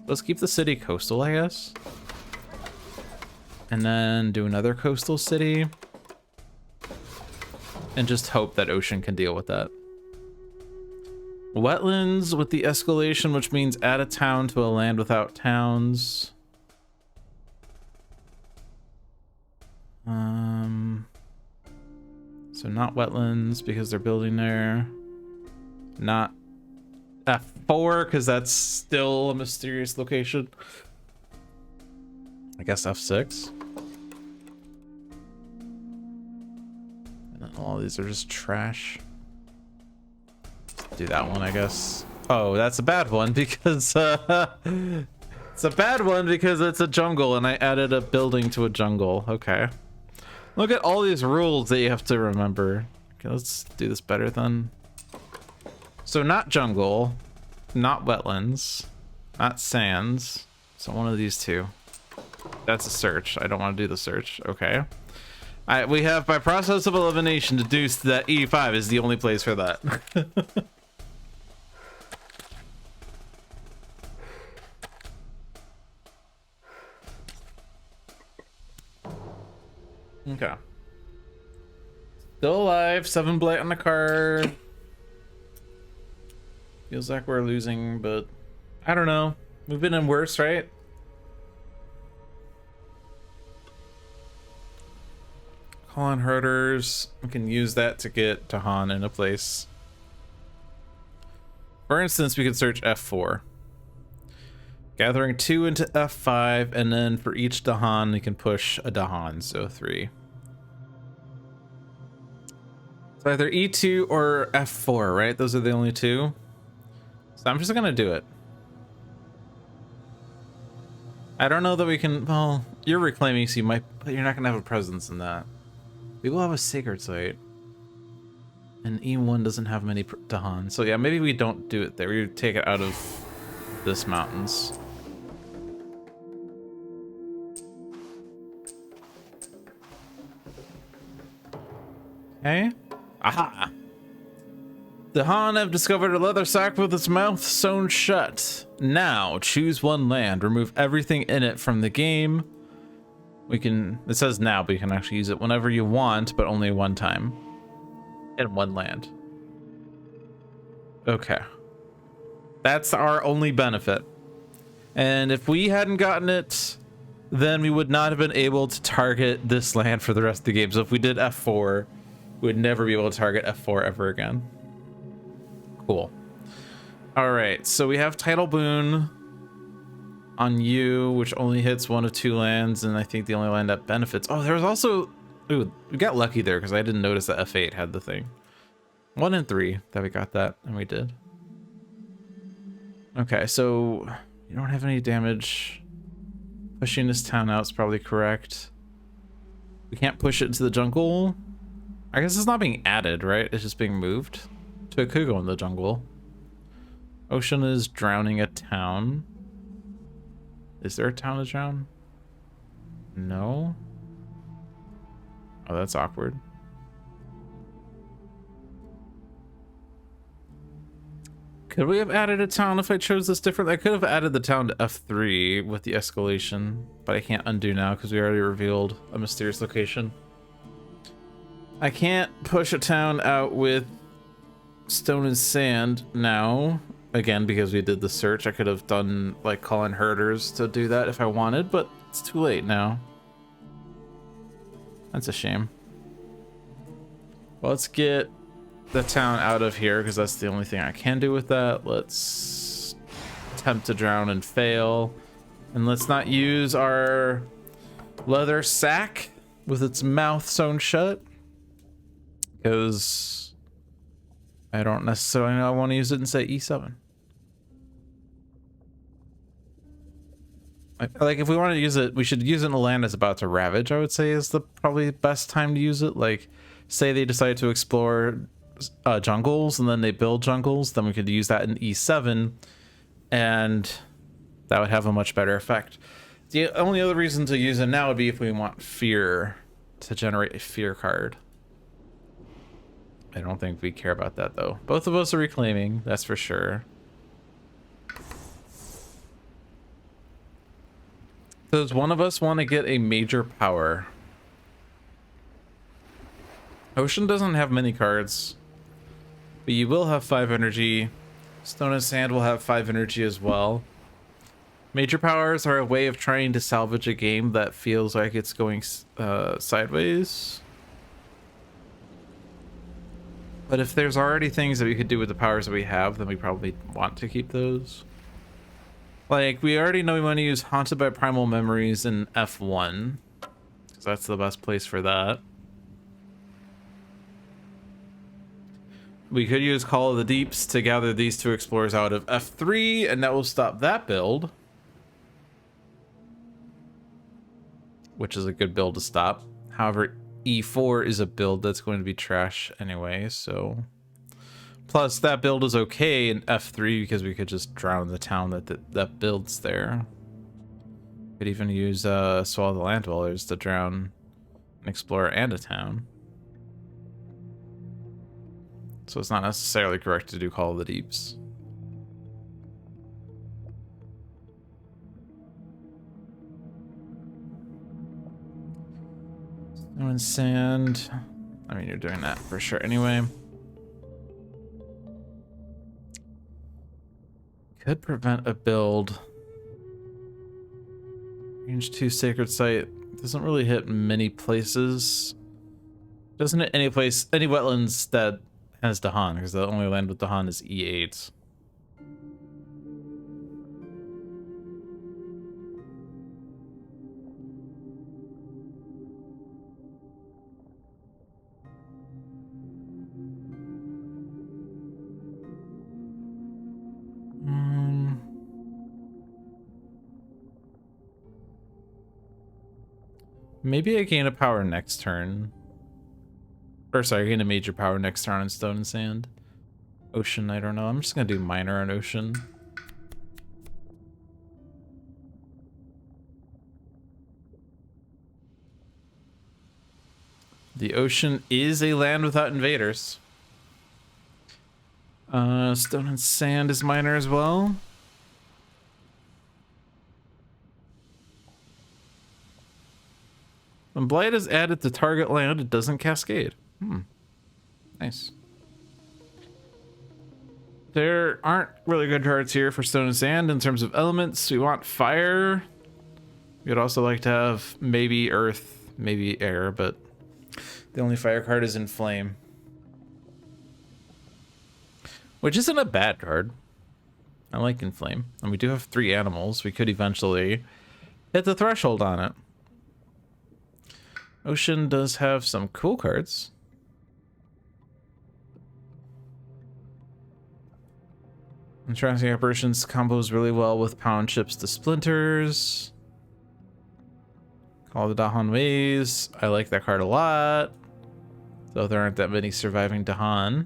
Let's keep the city coastal, I guess. And then do another coastal city. And just hope that ocean can deal with that. Wetlands with the escalation, which means add a town to a land without towns. So not wetlands because they're building there. Not F4 because that's still a mysterious location. I guess F6. And then all these are just trash. Do that one, I guess. Oh, that's a bad one because it's a bad one because it's a jungle and I added a building to a jungle. Okay. Look at all these rules that you have to remember. Okay, let's do this better then. So not jungle, not wetlands, not sands. So one of these two. That's a search. I don't want to do the search. Okay. We have by process of elimination deduced that E5 is the only place for that. Okay. Still alive, 7 blight on the card. Feels like we're losing, but I don't know. We've been in worse, right? Call on herders. We can use that to get Dahan in a place. For instance, we could search F4. Gathering 2 into F5, and then for each Dahan, we can push a Dahan, so 3. So either E2 or F4, right? Those are the only 2. So I'm just gonna do it. I don't know that we can, well, you're reclaiming, so you might, but you're not gonna have a presence in that. We will have a sacred site. And E1 doesn't have many Dahan, so yeah, maybe we don't do it there. We take it out of this mountains. Okay. Aha! The Han have discovered a leather sack with its mouth sewn shut. Now, choose one land. Remove everything in it from the game. We can... It says now, but you can actually use it whenever you want, but only one time. In one land. Okay. That's our only benefit. And if we hadn't gotten it, then we would not have been able to target this land for the rest of the game. So if we did F4... we would never be able to target F4 ever again. Cool. All right, so we have Tidal Boon on you, which only hits 1 of 2 lands, and I think the only land that benefits. Oh, there was also... Ooh, we got lucky there because I didn't notice that F8 had the thing. 1 and 3 that we got that, and we did. Okay, so you don't have any damage. Pushing this town out is probably correct. We can't push it into the jungle. I guess it's not being added, right? It's just being moved. So it could go in the jungle. Ocean is drowning a town. Is there a town to drown? No. Oh, that's awkward. Could we have added a town if I chose this different? I could have added the town to F3 with the escalation, but I can't undo now because we already revealed a mysterious location. I can't push a town out with stone and sand now, again, because we did the search. I could have done, like, calling herders to do that if I wanted, but it's too late now. That's a shame. Well, let's get the town out of here because that's the only thing I can do with that. Let's attempt to drown and fail. And let's not use our leather sack with its mouth sewn shut, because I don't necessarily know I want to use it and say E7. Like, if we want to use it, we should use it in a land that's about to ravage, I would say is the probably best time to use it. Like, say they decide to explore jungles and then they build jungles, then we could use that in E7 and that would have a much better effect. The only other reason to use it now would be if we want fear, to generate a fear card. I don't think we care about that though. Both of us are reclaiming, that's for sure. Does one of us want to get a major power? Ocean doesn't have many cards, but you will have 5 energy. Stone and Sand will have 5 energy as well. Major powers are a way of trying to salvage a game that feels like it's going sideways. But if there's already things that we could do with the powers that we have, then we probably want to keep those. Like, we already know we want to use Haunted by Primal Memories in F1, because that's the best place for that. We could use Call of the Deeps to gather these 2 explorers out of F3, and that will stop that build. Which is a good build to stop. However, E4 is a build that's going to be trash anyway, so... Plus, that build is okay in F3 because we could just drown the town that builds there. Could even use Swallow the Land Dwellers to drown an explorer and a town. So it's not necessarily correct to do Call of the Deeps. Snow and Sand. I mean, you're doing that for sure anyway. Could prevent a build. Range 2 Sacred Site doesn't really hit many places. Doesn't hit any place, any wetlands that has Dahan, because the only land with Dahan is E8. Maybe I gain a power next turn. Or sorry, I gain a major power next turn on Stone and Sand. Ocean, I don't know. I'm just gonna do minor on Ocean. The Ocean is a land without invaders. Stone and Sand is minor as well. When Blight is added to target land, it doesn't cascade. Nice. There aren't really good cards here for Stone and Sand in terms of elements. We want fire. We'd also like to have maybe earth, maybe air, but the only fire card is in Flame. Which isn't a bad card. I like Inflame. And we do have 3 animals. We could eventually hit the threshold on it. Ocean does have some cool cards. Entrancing Apparitions combos really well with Pound Chips to Splinters. Call the Dahan Ways. I like that card a lot. Though there aren't that many surviving Dahan.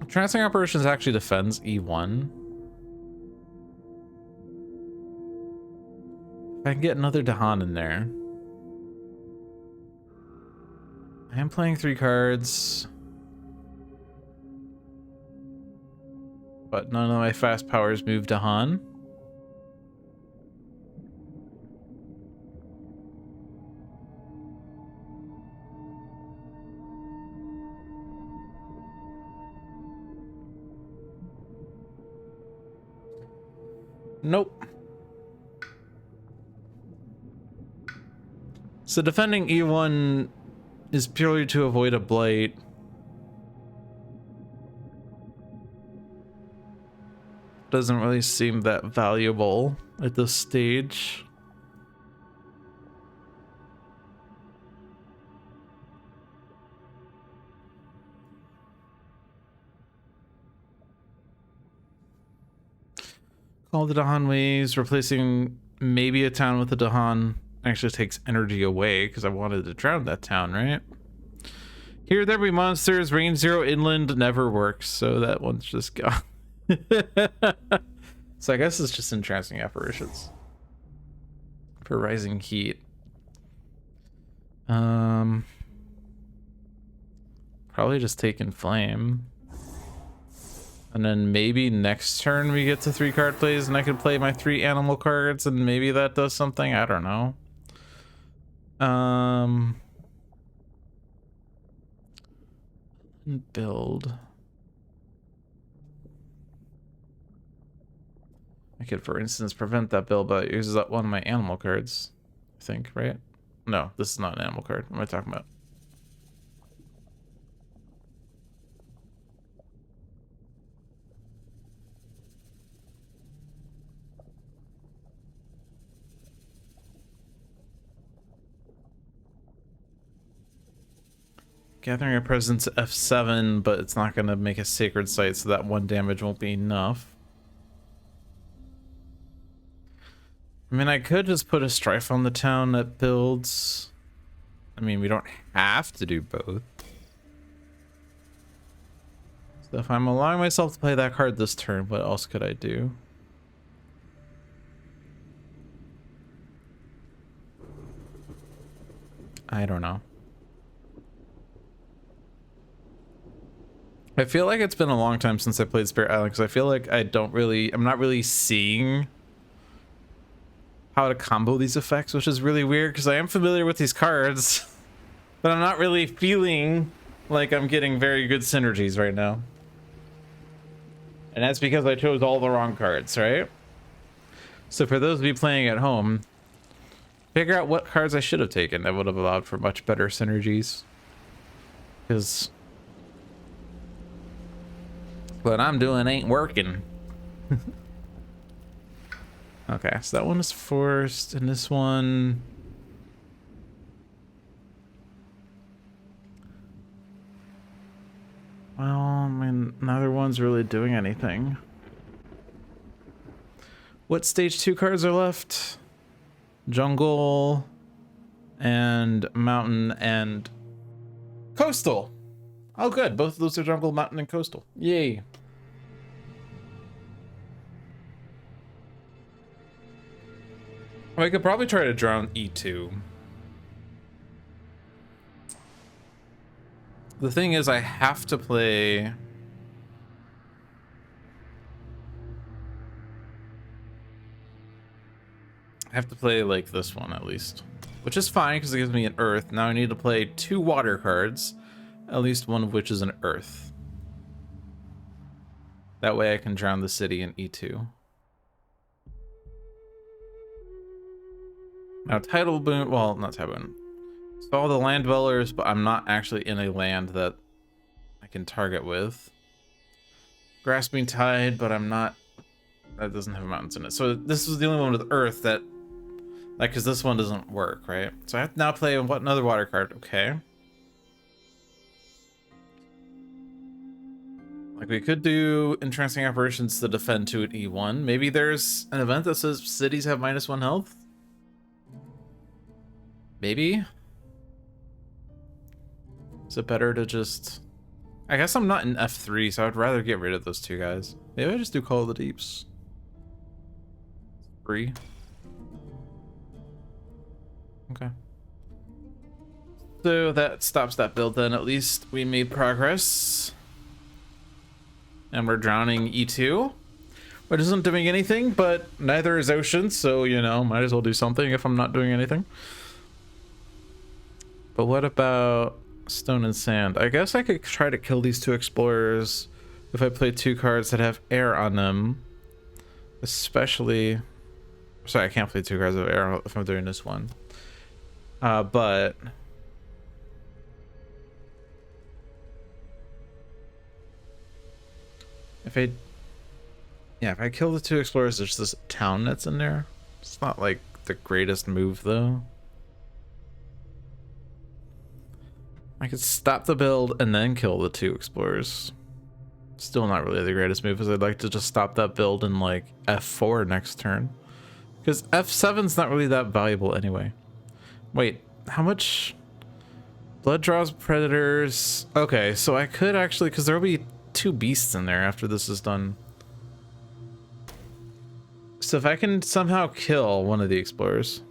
Transferring Operations actually defends E1. If I can get another Dahan in there. I am playing 3 cards. But none of my fast powers move Dahan. Nope. So defending E1 is purely to avoid a blight. Doesn't really seem that valuable at this stage. Call the Dahan Ways, replacing maybe a town with a Dahan actually takes energy away because I wanted to drown that town, right? Here there be monsters, range 0 inland never works, so that one's just gone. So I guess it's just entrancing apparitions for rising heat. Probably just taking flame. And then maybe next turn we get to 3 card plays and I can play my 3 animal cards and maybe that does something. I don't know. Build. I could, for instance, prevent that build, but it uses up one of my animal cards. I think, right? No, this is not an animal card. What am I talking about? Gathering a presence F7, but it's not going to make a sacred site, so that 1 damage won't be enough. I mean, I could just put a strife on the town that builds. I mean, we don't have to do both. So if I'm allowing myself to play that card this turn, what else could I do? I don't know. I feel like it's been a long time since I played Spirit Island because I feel like I'm not really seeing how to combo these effects, which is really weird because I am familiar with these cards, but I'm not really feeling like I'm getting very good synergies right now. And that's because I chose all the wrong cards, right? So for those of you playing at home, figure out what cards I should have taken that would have allowed for much better synergies. Because what I'm doing ain't working. Okay, so that one is forced, and this one... Well, I mean, neither one's really doing anything. What stage 2 cards are left? Jungle, and Mountain, and Coastal. Oh, good. Both of those are Jungle, Mountain, and Coastal. Yay. I could probably try to drown E2. The thing is, I have to play... I have to play like this one at least. Which is fine because it gives me an Earth. Now I need to play 2 water cards. At least one of which is an Earth. That way I can drown the city in E2. Now Tidal Boon, well, not Tidal Boon. So all the land dwellers, but I'm not actually in a land that I can target with. Grasping Tide, but I'm not, that doesn't have mountains in it. So this is the only one with Earth that, like, because this one doesn't work, right? So I have to now play what, another water card, okay. Like, we could do entrancing operations to defend to an E1. Maybe there's an event that says cities have -1 health. Maybe. Is it better to just... I guess I'm not in F3, so I'd rather get rid of those two guys. Maybe I just do Call of the Deeps. 3. Okay. So that stops that build then. At least we made progress. And we're drowning E2. Which isn't doing anything, but neither is Ocean, so, you know, might as well do something if I'm not doing anything. But what about Stone and Sand? I guess I could try to kill these two explorers if I play 2 cards that have air on them. Especially... Sorry, I can't play 2 cards of air if I'm doing this one. But... If I kill the 2 explorers, there's this town that's in there. It's not like the greatest move though. I could stop the build and then kill the 2 explorers. Still not really the greatest move, because I'd like to just stop that build in like F4 next turn. Because F7's not really that valuable anyway. Wait, how much? Blood draws predators. Okay, so I could actually, because there will be 2 beasts in there after this is done. So if I can somehow kill one of the explorers.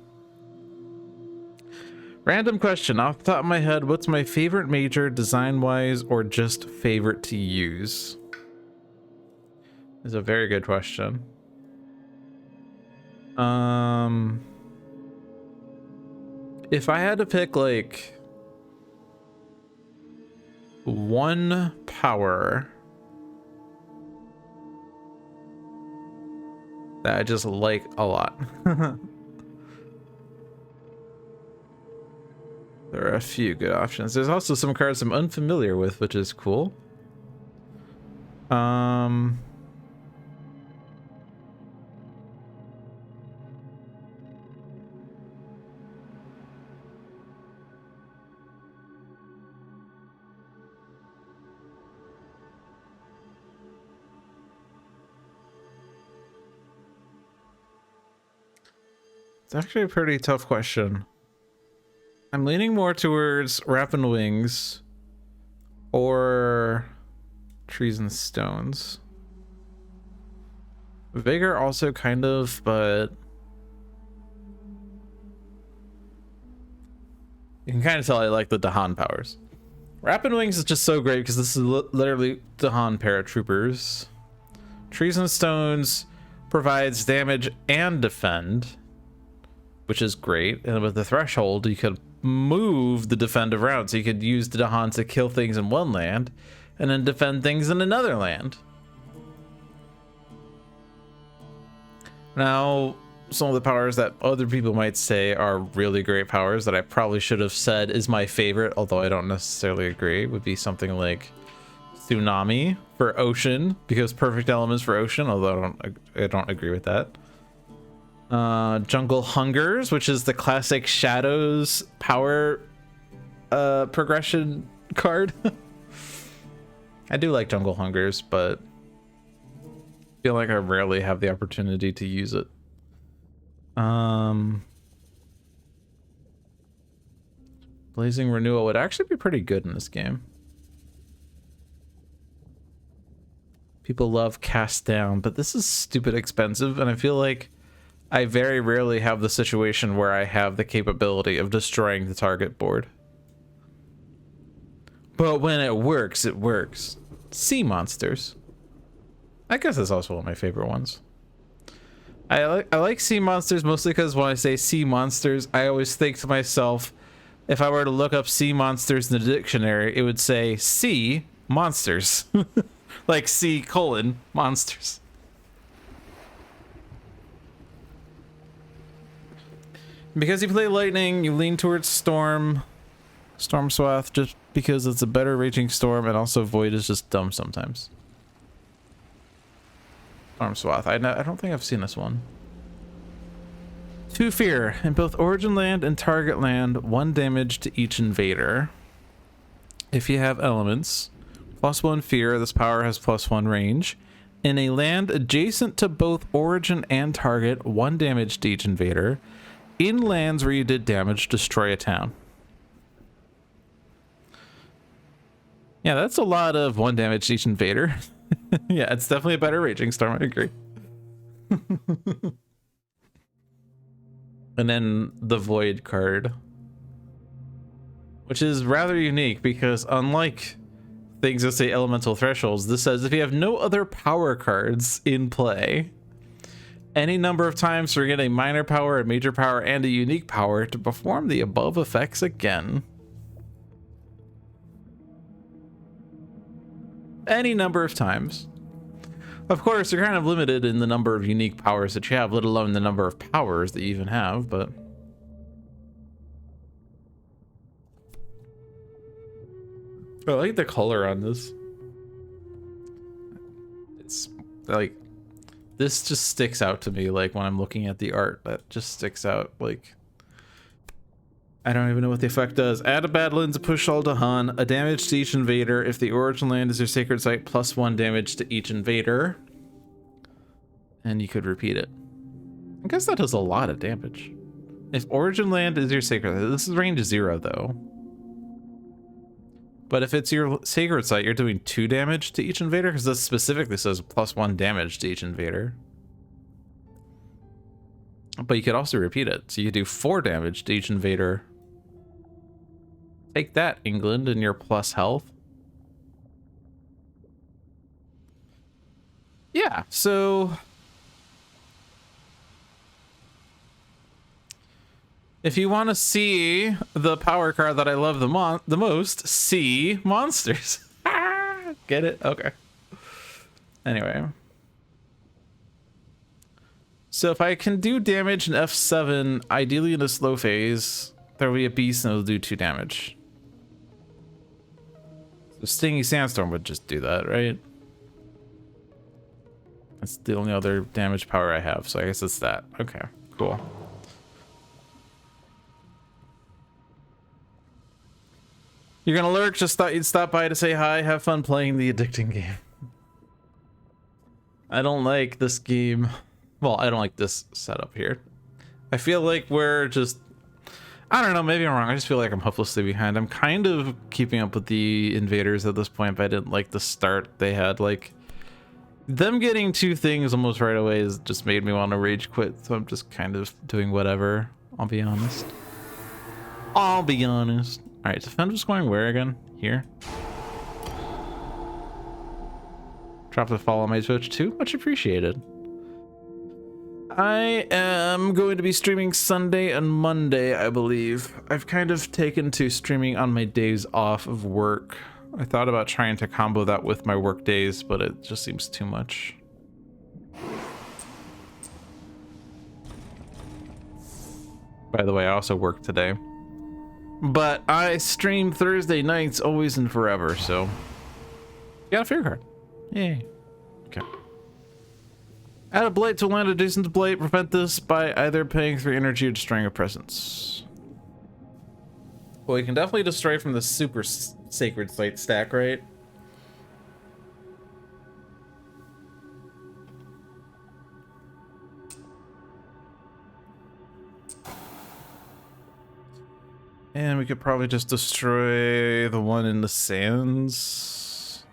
Random question off the top of my head, what's my favorite major design-wise or just favorite to use? Is a very good question. If I had to pick like one power that I just like a lot. There are a few good options. There's also some cards I'm unfamiliar with, which is cool. It's actually a pretty tough question. I'm leaning more towards Rapid Wings or Trees and Stones. Vigor also kind of, but you can kind of tell I like the Dahan powers. Rapid Wings is just so great because this is literally Dahan paratroopers. Trees and Stones provides damage and defend, which is great. And with the threshold, you could move the defend around, so you could use the Dahan to kill things in one land and then defend things in another land. Now, some of the powers that other people might say are really great powers that I probably should have said is my favorite, although I don't necessarily agree, would be something like Tsunami for Ocean, because perfect elements for Ocean, although I don't agree with that. Jungle Hungers, which is the classic Shadows power progression card. I do like Jungle Hungers, but I feel like I rarely have the opportunity to use it. Blazing Renewal would actually be pretty good in this game. People love Cast Down, but this is stupid expensive, and I feel like I very rarely have the situation where I have the capability of destroying the target board. But when it works, it works. Sea Monsters. I guess that's also one of my favorite ones. I like Sea Monsters mostly because when I say Sea Monsters, I always think to myself, if I were to look up Sea Monsters in the dictionary, it would say Sea Monsters. Like C:monsters. Because you play Lightning, you lean towards Storm Swath, just because it's a better raging storm, and also Void is just dumb sometimes. Storm Swath. I don't think I've seen this one. 2 fear. In both origin land and target land, 1 damage to each invader. If you have elements, +1 fear. This power has +1 range. In a land adjacent to both origin and target, 1 damage to each invader. In lands where you did damage, destroy a town. Yeah, that's a lot of 1 damage to each invader. Yeah, it's definitely a better Raging Storm, I agree. And then the Void card, which is rather unique because unlike things that say elemental thresholds, this says if you have no other power cards in play, any number of times you get a minor power, a major power, and a unique power to perform the above effects again. Any number of times. Of course, you're kind of limited in the number of unique powers that you have, let alone the number of powers that you even have, but... I like the color on this. It's like, this just sticks out to me, like when I'm looking at the art, that just sticks out. Like, I don't even know what the effect does. Add a battle into push all to Hun, a damage to each invader. If the origin land is your sacred site, +1 damage to each invader. And you could repeat it. I guess that does a lot of damage. If origin land is your sacred site, this is range 0 though. But if it's your sacred site, you're doing 2 damage to each invader, because this specifically says +1 damage to each invader. But you could also repeat it, so you could do 4 damage to each invader. Take that, England, and your plus health. Yeah, so... if you want to see the power card that I love the most, see monsters. Get it? Okay. Anyway. So if I can do damage in F7, ideally in a slow phase, there will be a beast and it'll do 2 damage. So Stingy Sandstorm would just do that, right? That's the only other damage power I have, so I guess it's that. Okay, cool. You're gonna lurk, just thought you'd stop by to say hi, have fun playing the addicting game. I don't like this game. Well, I don't like this setup here. I feel like we're just... I don't know, maybe I'm wrong. I just feel like I'm hopelessly behind. I'm kind of keeping up with the invaders at this point, but I didn't like the start they had. Like, them getting 2 things almost right away has just made me want to rage quit, so I'm just kind of doing whatever. I'll be honest. I'll be honest. Alright, defend was going where again? Here? Drop the follow on my Twitch too? Much appreciated. I am going to be streaming Sunday and Monday, I believe. I've kind of taken to streaming on my days off of work. I thought about trying to combo that with my work days, but it just seems too much. By the way, I also work today. But I stream Thursday nights always and forever, so... got a fear card. Yay. Okay. Add a blight to land adjacent to blight. Prevent this by either paying 3 energy or destroying a presence. Well, you can definitely destroy from the super sacred site stack, right? And we could probably just destroy the one in the sands.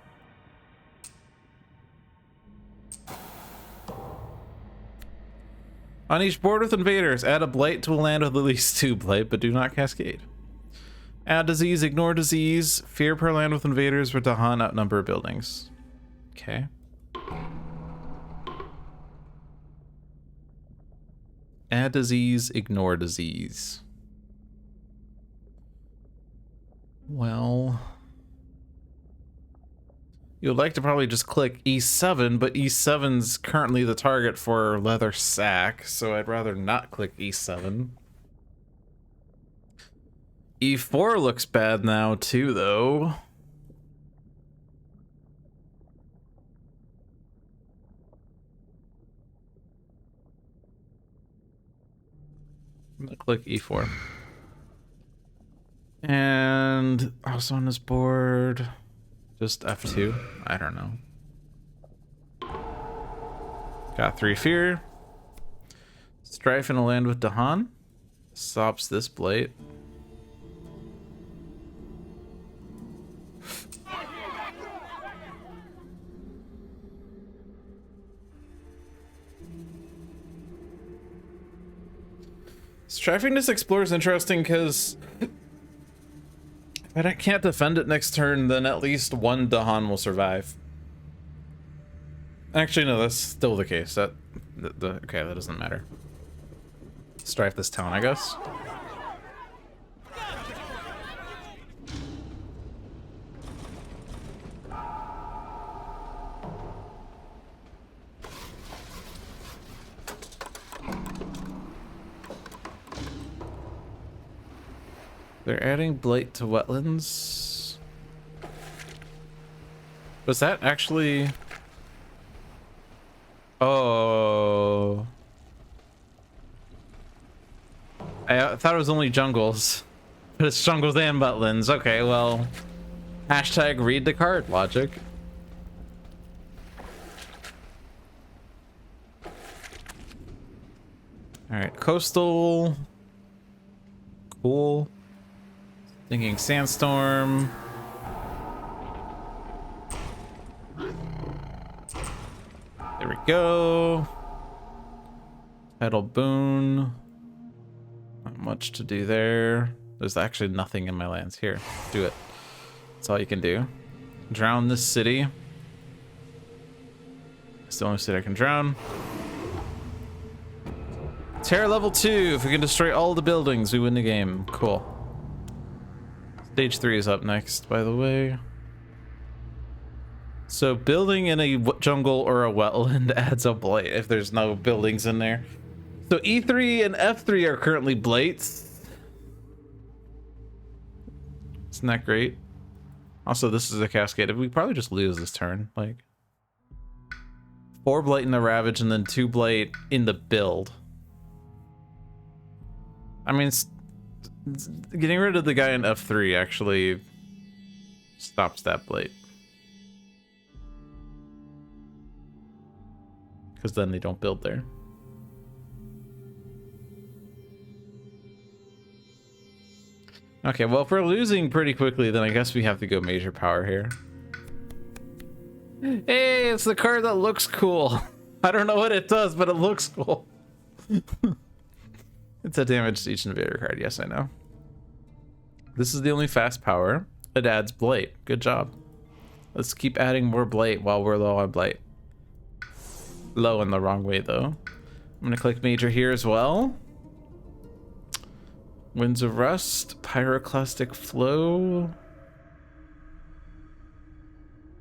On each board with invaders, add a blight to a land with at least 2 blight, but do not cascade. Add disease, ignore disease. Fear per land with invaders where Dahan outnumber buildings. Okay. Add disease, ignore disease. Well, you would like to probably just click E7, but E7's currently the target for Leather Sack, so I'd rather not click E7. E4 looks bad now too, though. I'm gonna click E4. And also on this board, Just F2? I don't know. Got 3 fear. Strife in a land with Dahan. Stops this blight. Strifing this Explorer is interesting because if I can't defend it next turn, then at least one Dahan will survive. Actually, no, that's still the case. Okay, that doesn't matter. Strife this town, I guess. They're adding blight to wetlands. Was that actually... Oh. I thought it was only jungles. But it's jungles and wetlands. Okay, well. Hashtag read the card logic. Alright, coastal. Cool. Thinking sandstorm. There we go. Tidal boon. Not much to do there. There's actually nothing in my lands here. Do it. That's all you can do. Drown this city. It's the only city I can drown. Terror level 2. If we can destroy all the buildings, we win the game. Cool. Stage 3 is up next, by the way. So building in a jungle or a wetland adds a blight if there's no buildings in there. So E3 and F3 are currently blights. Isn't that great? Also, this is a cascade. We probably just lose this turn. Like 4 blight in the ravage and then 2 blight in the build. I mean, getting rid of the guy in F3 actually stops that blight. Because then they don't build there. Okay, well, if we're losing pretty quickly, then I guess we have to go major power here. Hey, it's the card that looks cool. I don't know what it does, but it looks cool. It's a damage to each invader card. Yes, I know. This is the only fast power. It adds blight. Good job. Let's keep adding more blight while we're low on blight. Low in the wrong way, though. I'm gonna click major here as well. Winds of Rust, Pyroclastic Flow.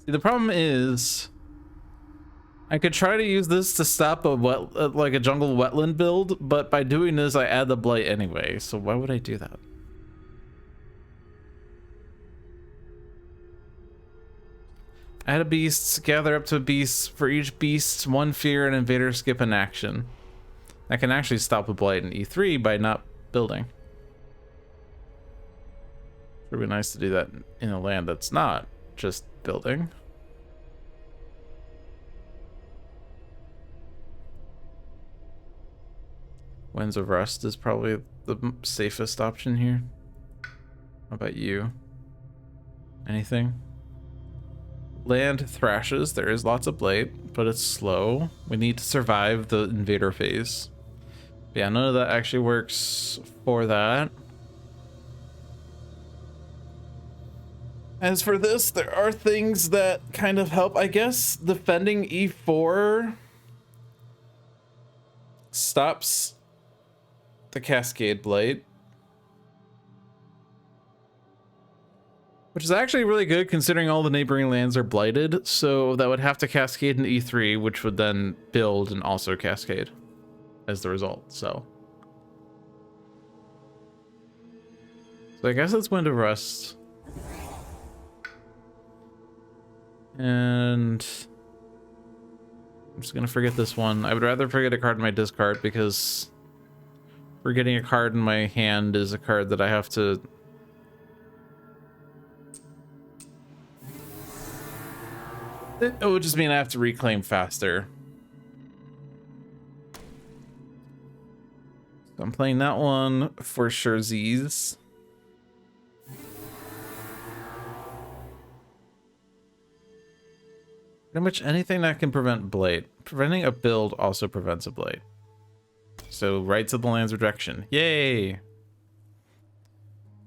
See, the problem is I could try to use this to stop a like a jungle wetland build, but by doing this I add the blight anyway, so why would I do that? Add a beast, gather up to a beast. For each beast, 1 fear, and invader skip an action. I can actually stop a blight in E3 by not building. It would be nice to do that in a land that's not just building. Winds of Rust is probably the safest option here. How about you? Anything? Land thrashes. There is lots of blight, but it's slow. We need to survive the invader phase. But yeah, none of that actually works for that. As for this, there are things that kind of help. I guess defending E4 stops the Cascade Blight, which is actually really good considering all the neighboring lands are blighted. So that would have to cascade in E3, which would then build and also cascade as the result. So I guess it's Wind of Rust. And I'm just gonna forget this one. I would rather forget a card in my discard because forgetting a card in my hand is a card that I have to It would just mean I have to reclaim faster. So I'm playing that one for sure. Z's. Pretty much anything that can prevent blight. Preventing a build also prevents a blight. So rights of the land's rejection. Yay!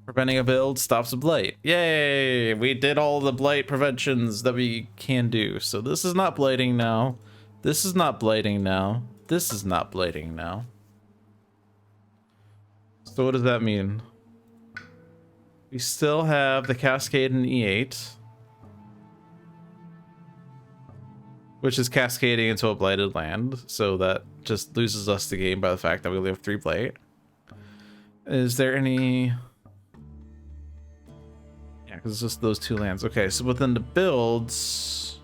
Preventing a build stops a blight. Yay! We did all the blight preventions that we can do. So this is not blighting now. This is not blighting now. This is not blighting now. So what does that mean? We still have the Cascade in E8, which is cascading into a blighted land. So that just loses us the game by the fact that we only have 3 blight. Is there any... Yeah, because it's just those 2 lands. Okay, so within the builds...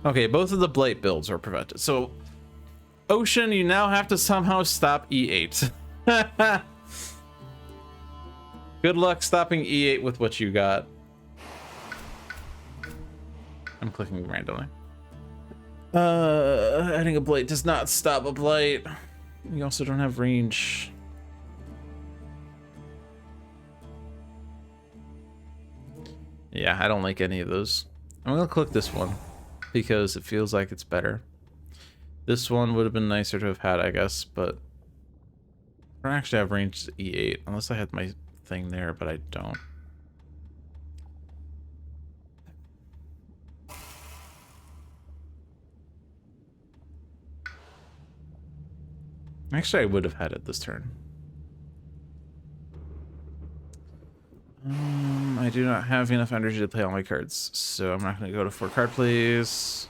Okay, both of the blight builds are prevented. So, Ocean, you now have to somehow stop E8. Good luck stopping E8 with what you got. I'm clicking randomly. Adding a blight does not stop a blight. You also don't have range. Yeah, I don't like any of those. I'm gonna click this one because it feels like it's better. This one would have been nicer to have had, I guess, but I don't actually have range to E8 unless I had my thing there, but I don't. Actually, I would have had it this turn. I do not have enough energy to play all my cards, so I'm not going to go to 4 card plays.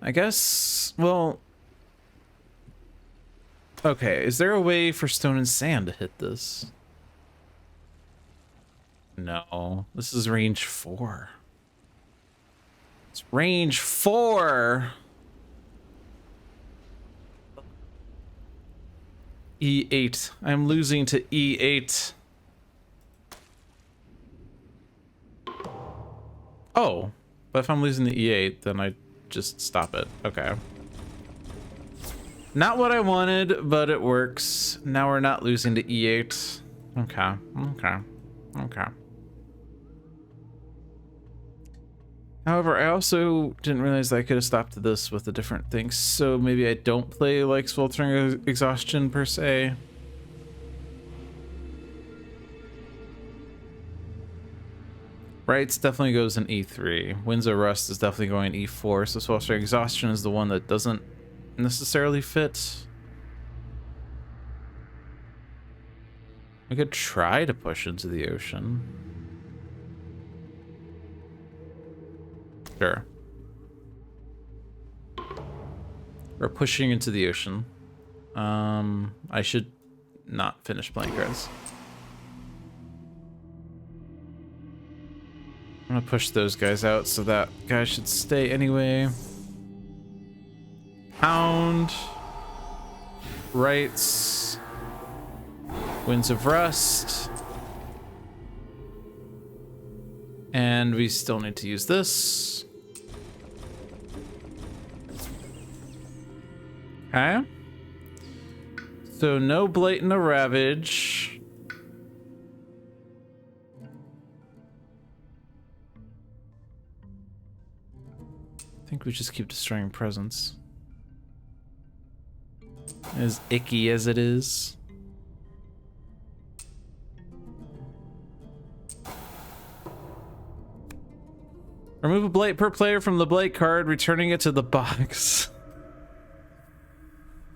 I guess, well... Okay, is there a way for Stone and Sand to hit this? No, this is range 4. It's range 4! E8. I'm losing to E8. Oh, but if I'm losing to E8, then I just stop it. Okay. Not what I wanted, but it works. Now we're not losing to E8. Okay, okay, okay. However, I also didn't realize that I could have stopped this with a different thing, so maybe I don't play like Sweltering Exhaustion per se. Rights definitely goes in E3. Winds of Rust is definitely going E4, so Sweltering Exhaustion is the one that doesn't necessarily fit. I could try to push into the ocean. Sure. We're pushing into the ocean. I should not finish playing cards. I'm gonna push those guys out, so that guy should stay anyway. Hound. Rights. Winds of Rust. And we still need to use this. Okay. So no Blatant or Ravage. I think we just keep destroying presence. As icky as it is. Remove a blight per player from the blight card, returning it to the box.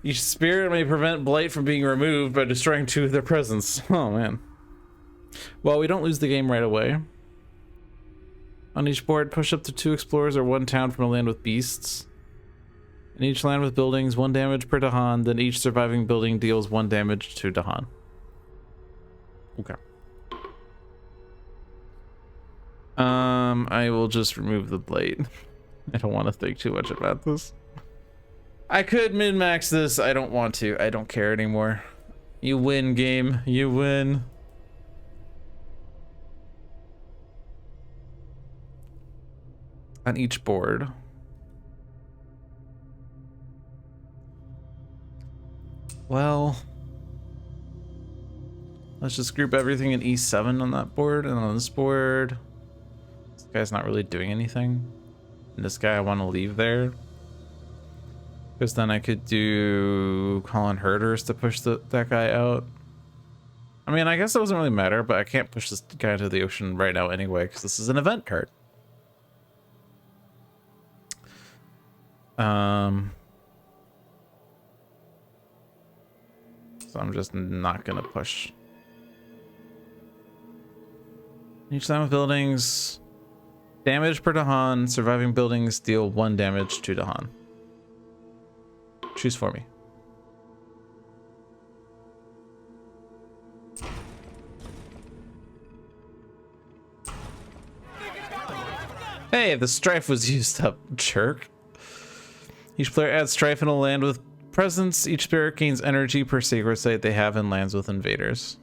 Each spirit may prevent blight from being removed by destroying 2 of their presence. Oh man. Well, we don't lose the game right away. On each board, push up to 2 explorers or 1 town from a land with beasts. In each land with buildings, 1 damage per Dahan, then each surviving building deals 1 damage to Dahan. Okay. I will just remove the blade. I don't want to think too much about this. I could min-max this. I don't want to. I don't care anymore. You win, game. You win. On each board. Well, let's just group everything in E7 on that board, and on this board, this guy's not really doing anything. And this guy I want to leave there. Because then I could do Colin Herders to push that guy out. I mean, I guess it doesn't really matter, but I can't push this guy to the ocean right now anyway, because this is an event card. So I'm just not gonna push. Each time of buildings, damage per Dahan. Surviving buildings deal 1 damage to Dahan. Choose for me. Hey, the strife was used up, jerk. Each player adds strife in a land with presence. Each spirit gains energy per sacred site they have in lands with invaders.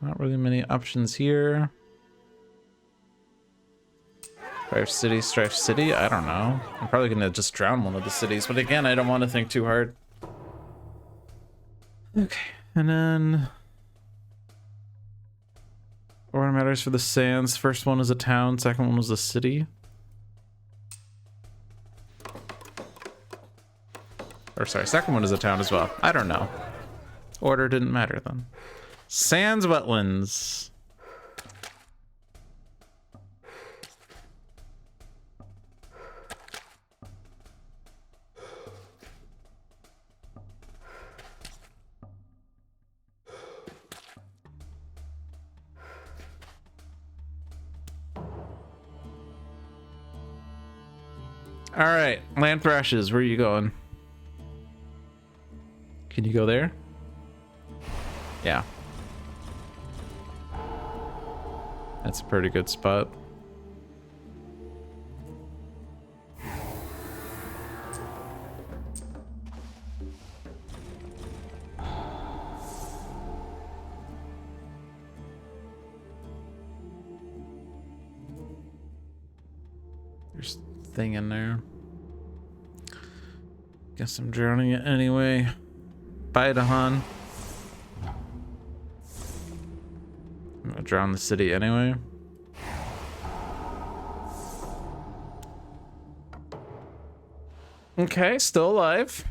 Not really many options here. Strife City? I don't know. I'm probably gonna just drown one of the cities, but again, I don't want to think too hard. Okay, and then order matters for the sands. First one is a town, second one was a city. Or sorry, second one is a town as well. I don't know. Order didn't matter then. Sands wetlands. All right, land thrashes, where are you going? Can you go there? Yeah. That's a pretty good spot. There's a thing in there. Guess I'm drowning it anyway. Bye, Dahan. I'm gonna drown the city anyway. Okay, still alive.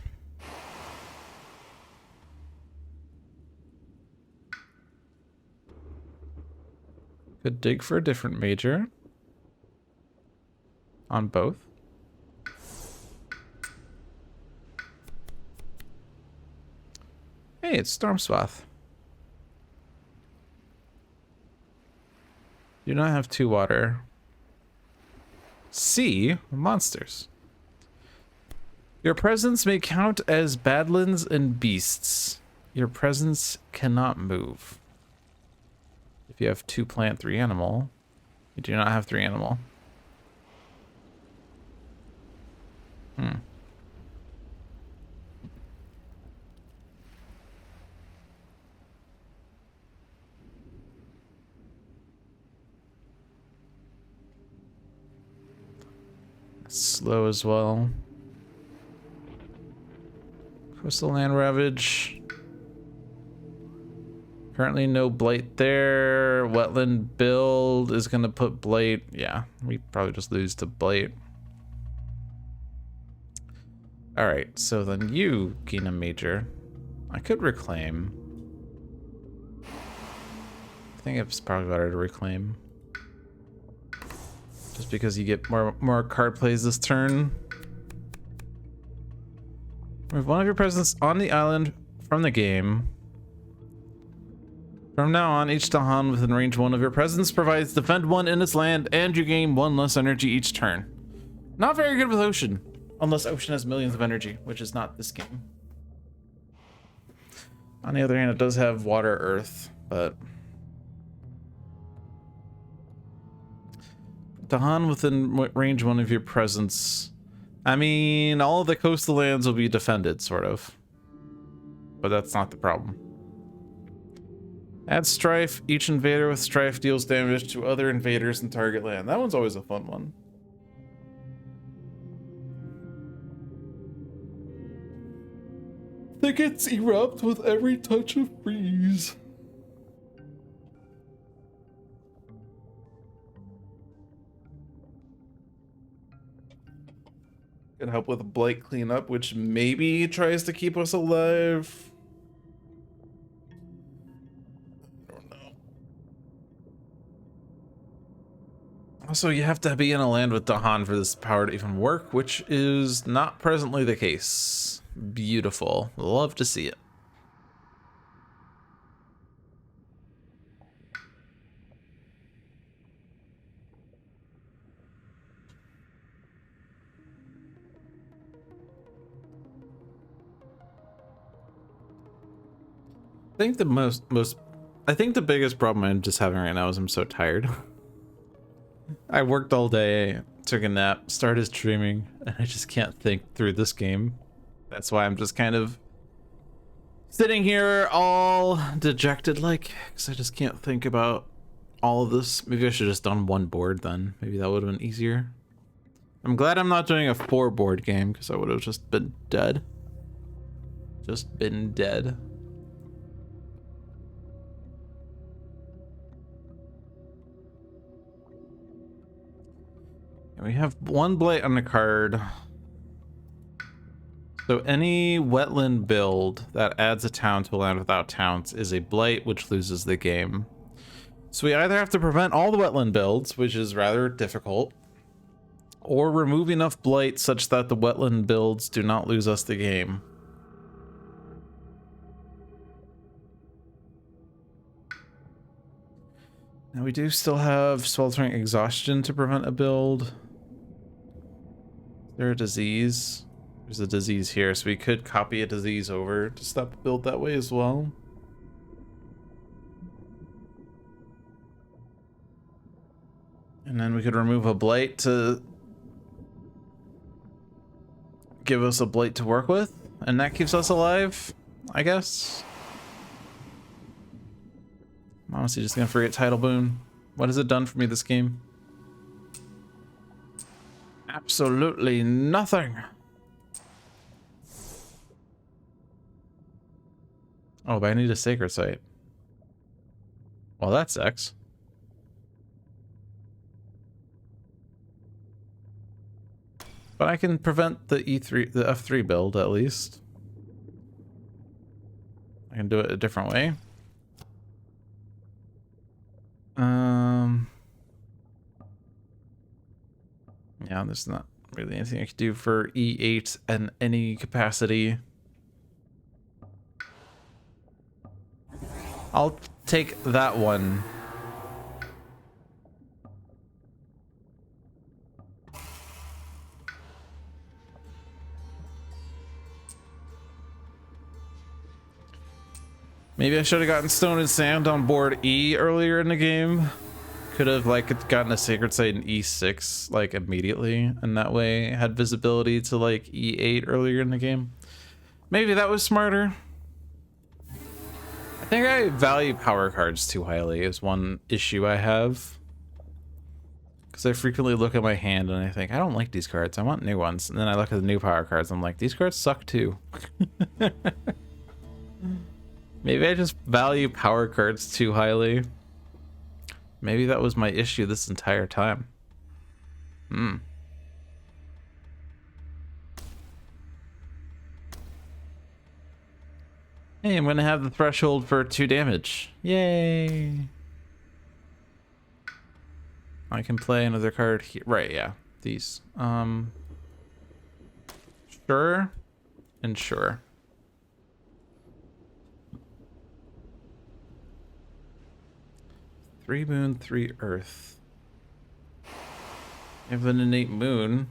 Could dig for a different major. On both. Hey, it's Stormswath. Do not have 2 water. C, monsters. Your presence may count as badlands and beasts. Your presence cannot move. If you have 2 plant, 3 animal. You do not have 3 animal. Slow as well. Coastal land ravage. Currently no blight there. Wetland build is gonna put blight. Yeah, we probably just lose to blight. All right, so then you gain a major. I could reclaim. I think it's probably better to reclaim. Just because you get more card plays this turn. Remove one of your presence on the island from the game. From now on, each Dahan within range 1 of your presence provides defend 1 in its land, and you gain 1 less energy each turn. Not very good with Ocean, unless Ocean has millions of energy, which is not this game. On the other hand, it does have water, earth, but Dahan within range one of your presence. I mean, all of the coastal lands will be defended, sort of. But that's not the problem. Add strife. Each invader with strife deals damage to other invaders in target land. That one's always a fun one. Thickets erupt with every touch of breeze. Can help with blight cleanup, which maybe tries to keep us alive. I don't know. Also, you have to be in a land with Dahan for this power to even work, which is not presently the case. Beautiful. Love to see it. I think the biggest problem I'm just having right now is I'm so tired. I worked all day, took a nap, started streaming, and I just can't think through this game. That's why I'm just kind of sitting here all dejected like, because I just can't think about all of this. Maybe I should have just done one board then. Maybe that would have been easier. I'm glad I'm not doing a 4-board game, because I would have just been dead. Just been dead. We have one blight on the card. So any wetland build that adds a town to a land without towns is a blight, which loses the game. So we either have to prevent all the wetland builds, which is rather difficult, or remove enough blight such that the wetland builds do not lose us the game. Now we do still have sweltering exhaustion to prevent a build. Is there a disease? There's a disease here, so we could copy a disease over to stop the build that way as well. And then we could remove a blight to give us a blight to work with, and that keeps us alive, I guess. I'm honestly just gonna forget Tidal Boon. What has it done for me this game? Absolutely nothing. Oh, but I need a sacred site. Well, that sucks. But I can prevent the the F3 build at least. I can do it a different way. Yeah, there's not really anything I can do for E8 in any capacity. I'll take that one. Maybe I should have gotten Stone and Sand on board E earlier in the game. Could have like gotten a sacred site in E6 like immediately, and that way had visibility to like E8 earlier in the game. Maybe that was smarter. I think I value power cards too highly is one issue I have. Because I frequently look at my hand and I think, I don't like these cards, I want new ones. And then I look at the new power cards, I'm like, these cards suck too. Maybe I just value power cards too highly. Maybe that was my issue this entire time. Hey, I'm gonna have the threshold for 2 damage. Yay! I can play another card here. Right, yeah. These. Sure. And sure. Three moon, 3 earth. I have an innate moon.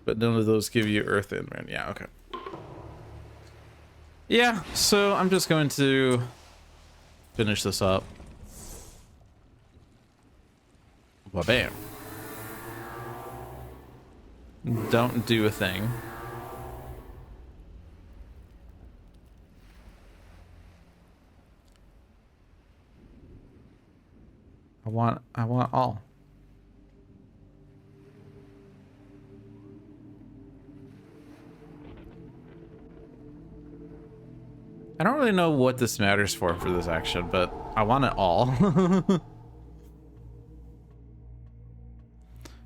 but none of those give you earth and man. Yeah, okay. Yeah, so I'm just going to finish this up. Well, bam. Don't do a thing. I want all. I don't really know what this matters for this action, but I want it all.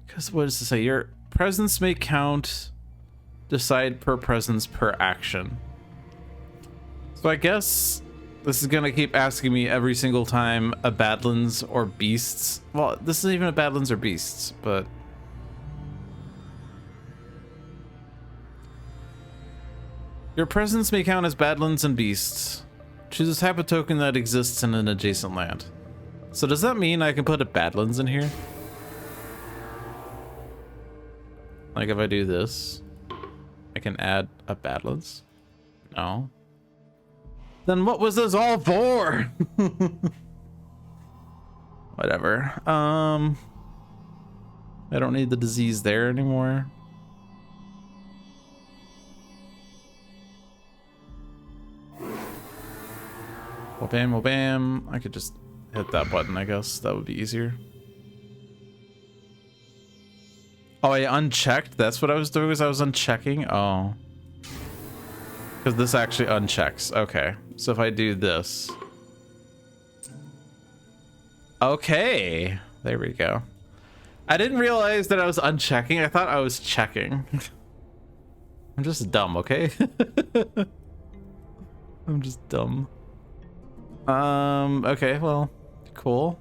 Because what does it say? Your presence may count. Decide per presence per action. So I guess this is gonna keep asking me every single time a Badlands or Beasts. Well, this isn't even a Badlands or Beasts, but your presence may count as Badlands and Beasts. Choose a type of token that exists in an adjacent land. So does that mean I can put a Badlands in here? Like if I do this, I can add a Badlands? No. Then what was this all for? Whatever. I don't need the disease there anymore. Well, bam, well, bam. I could just hit that button, I guess. That would be easier. Oh, I unchecked? That's what I was doing, was I was unchecking? Oh. Because this actually unchecks. Okay. So if I do this. Okay. There we go. I didn't realize that I was unchecking. I thought I was checking. I'm just dumb, okay? I'm just dumb. Okay, well, cool.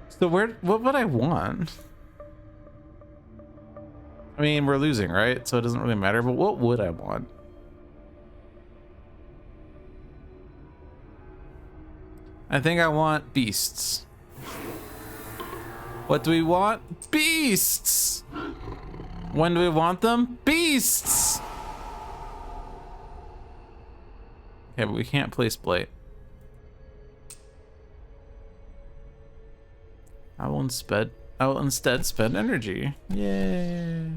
So what would I want? I mean, we're losing, right? So it doesn't really matter, but what would I want? I think I want beasts. What do we want? Beasts! When do we want them? Beasts! Okay, but we can't place Blight. I will instead spend energy. Yay.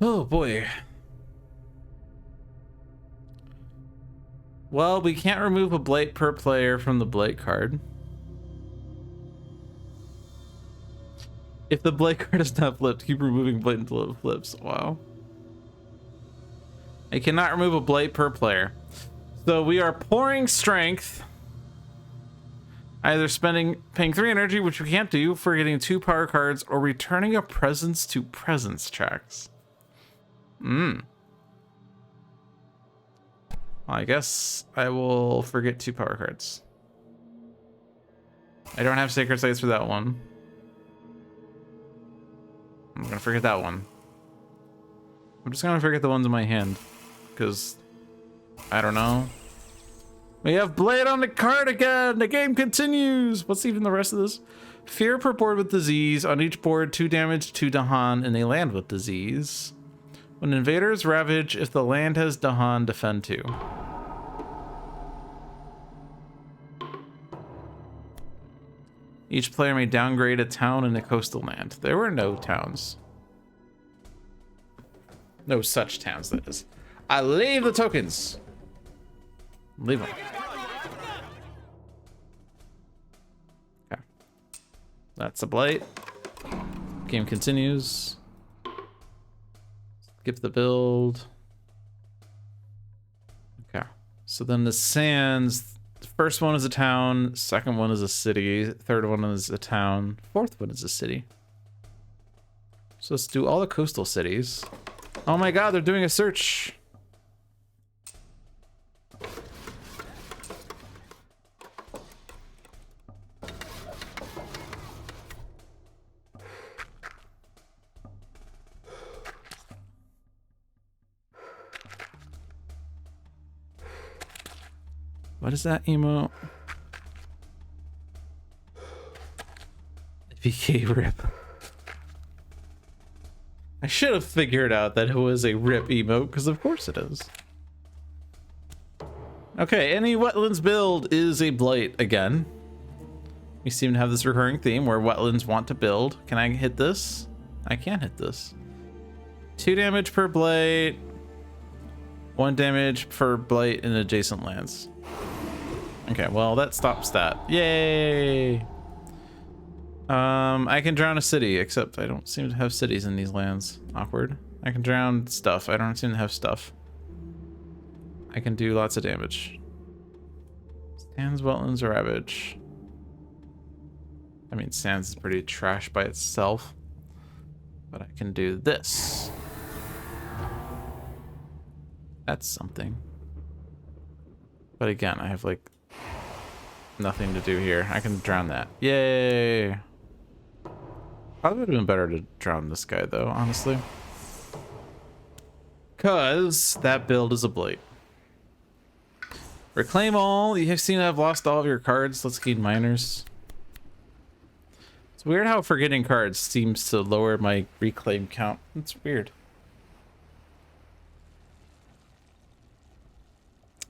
Oh boy. Well, we can't remove a Blight per player from the Blight card. If the Blight card is not flipped, keep removing Blight until it flips. Wow. I cannot remove a Blight per player. So we are pouring strength. Either paying 3 energy, which we can't do, for getting 2 power cards, or returning a presence to presence tracks. Well, I guess I will forget 2 power cards. I don't have Sacred Sites for that one. I'm gonna forget that one. I'm just gonna forget the ones in my hand, because I don't know. We have Blade on the card again. The game continues. What's even the rest of this? Fear per board with disease. On each board, 2 damage to Dahan in a land with disease. When invaders ravage, if the land has Dahan, defend 2. Each player may downgrade a town in a coastal land. There were no towns. No such towns, that is. I leave the tokens. Leave them. Okay. That's a Blight. Game continues. Skip the build. Okay. So then the sands. The first one is a town. Second one is a city. Third one is a town. Fourth one is a city. So let's do all the coastal cities. Oh my god, they're doing a search. What is that emote? VK rip. I should have figured out that it was a rip emote, because of course it is. Okay, any wetlands build is a blight again. We seem to have this recurring theme where wetlands want to build. Can I hit this? I can't hit this. 2 damage per blight. 1 damage per blight in adjacent lands. Okay, well that stops that. Yay! I can drown a city, except I don't seem to have cities in these lands. Awkward. I can drown stuff. I don't seem to have stuff. I can do lots of damage. Sands, wetlands, ravage. I mean, sands is pretty trash by itself. But I can do this. That's something. But again, I have like nothing to do here. I can drown that. Yay! Probably would have been better to drown this guy though, honestly. Cause that build is a blight. Reclaim all. You have seen I've lost all of your cards. Let's gain minors. It's weird how forgetting cards seems to lower my reclaim count. It's weird.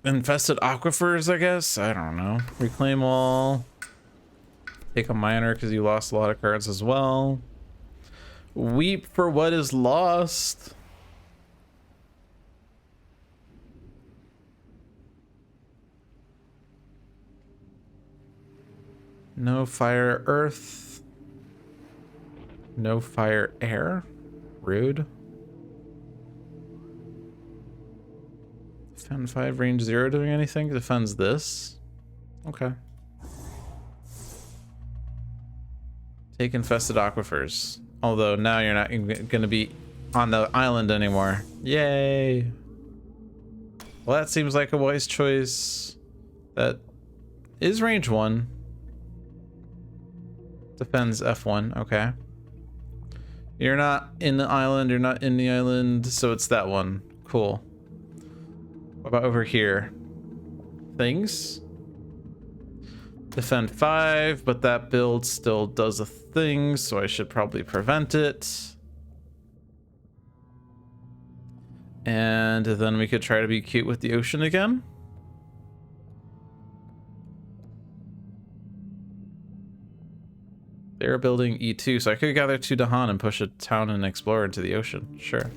Infested aquifers, I guess? I don't know. Reclaim all. Take a minor because you lost a lot of cards as well. Weep for what is lost. No fire earth. No fire air. Rude. Defend 5, range 0 doing anything? Defends this. Okay. Take infested aquifers. Although now you're not going to be on the island anymore. Yay. Well, that seems like a wise choice. That is range 1. Defends F1. Okay. You're not in the island. You're not in the island. So it's that one. Cool. What about over here? Things? Defend 5, but that build still does a thing, so I should probably prevent it. And then we could try to be cute with the ocean again. They're building E2, so I could gather 2 Dahan and push a town and explorer into the ocean. Sure.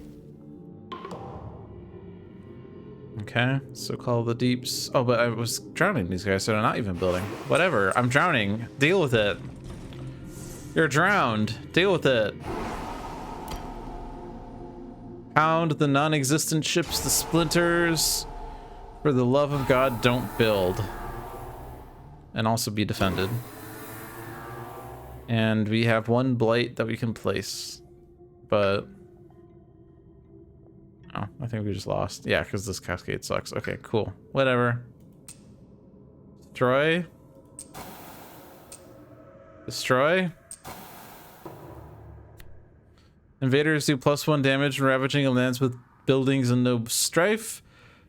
Okay, so call the deeps. Oh, but I was drowning these guys, so they're not even building. Whatever, I'm drowning. Deal with it. You're drowned. Deal with it. Pound the non-existent ships to splinters. For the love of God, don't build. And also be defended. And we have 1 blight that we can place. But... oh, I think we just lost. Yeah, because this cascade sucks. Okay, cool. Whatever. Destroy. Destroy. Invaders do +1 damage when ravaging lands with buildings and no strife.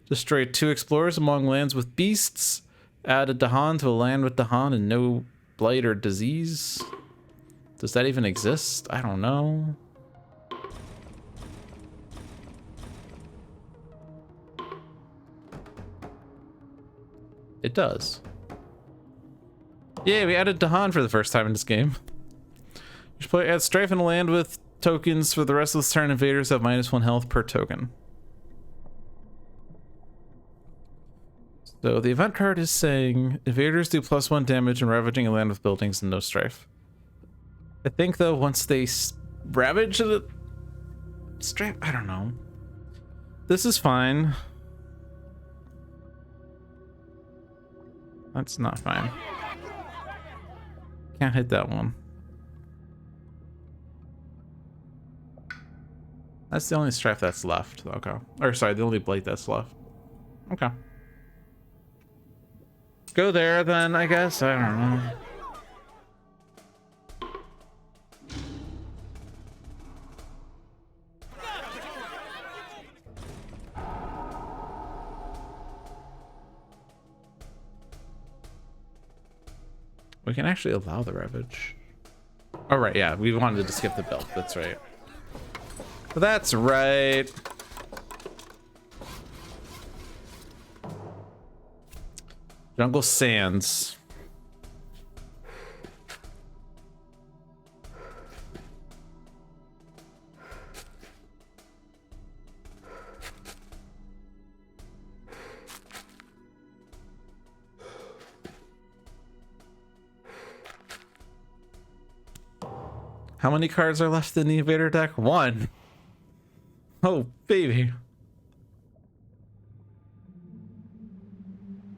Destroy 2 explorers among lands with beasts. Add a Dahan to a land with Dahan and no blight or disease. Does that even exist? I don't know. It does. Yeah, we added Dahan for the first time in this game. Each player adds strife in a land with tokens for the rest of this turn. Invaders have -1 health per token. So the event card is saying invaders do +1 damage and ravaging a land with buildings and no strife. I think though once they ravage the strife, I don't know. This is fine. That's not fine. Can't hit that one. That's the only strife that's left. Okay. Or sorry, the only blight that's left. Okay. Go there then, I guess. I don't know. We can actually allow the ravage. Oh, right, yeah, we wanted to skip the build. That's right. That's right. Jungle Sands. How many cards are left in the invader deck? 1. Oh, baby.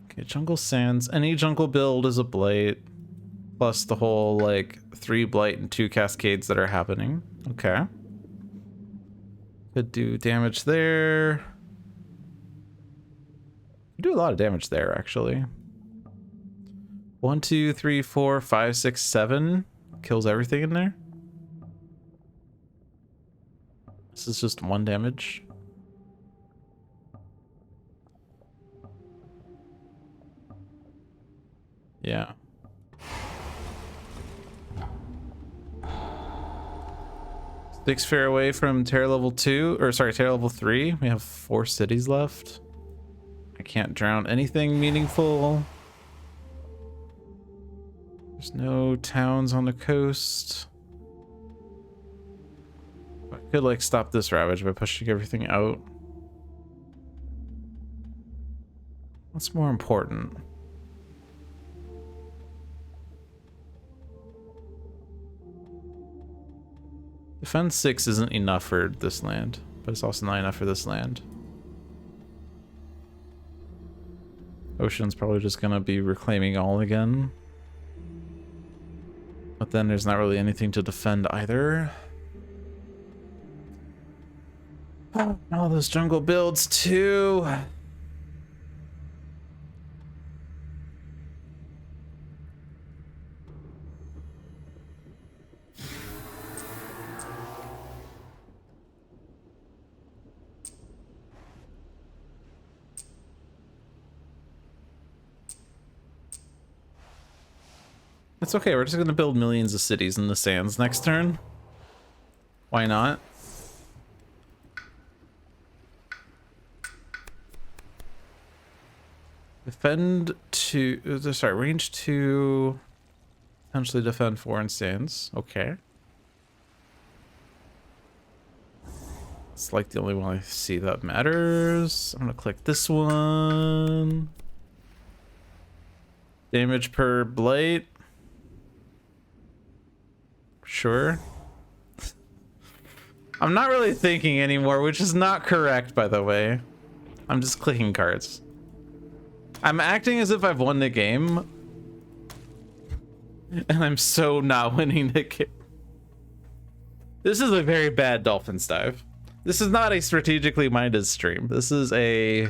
Okay, Jungle Sands. Any jungle build is a blight. Plus the whole, like, 3 blight and 2 cascades that are happening. Okay. Could do damage there. Could do a lot of damage there, actually. 1, 2, 3, 4, 5, 6, 7. Kills everything in there. This is just 1 damage. Yeah. Six fair away from Terra level 2, or sorry, Terra level 3. We have 4 cities left. I can't drown anything meaningful. There's no towns on the coast. I could like stop this ravage by pushing everything out. What's more important? Defense 6 isn't enough for this land, but it's also not enough for this land. Ocean's probably just gonna be reclaiming all again. But then there's not really anything to defend either. All those jungle builds too. It's okay, we're just gonna build millions of cities in the sands next turn. Why not? Defend 2, sorry, range 2, potentially defend 4 in sands. Okay. It's like the only one I see that matters. I'm gonna click this one. Damage per blight. Sure. I'm not really thinking anymore, which is not correct, by the way. I'm just clicking cards. I'm acting as if I've won the game. And I'm so not winning the game. This is a very bad Dolphins dive. This is not a strategically minded stream. This is a...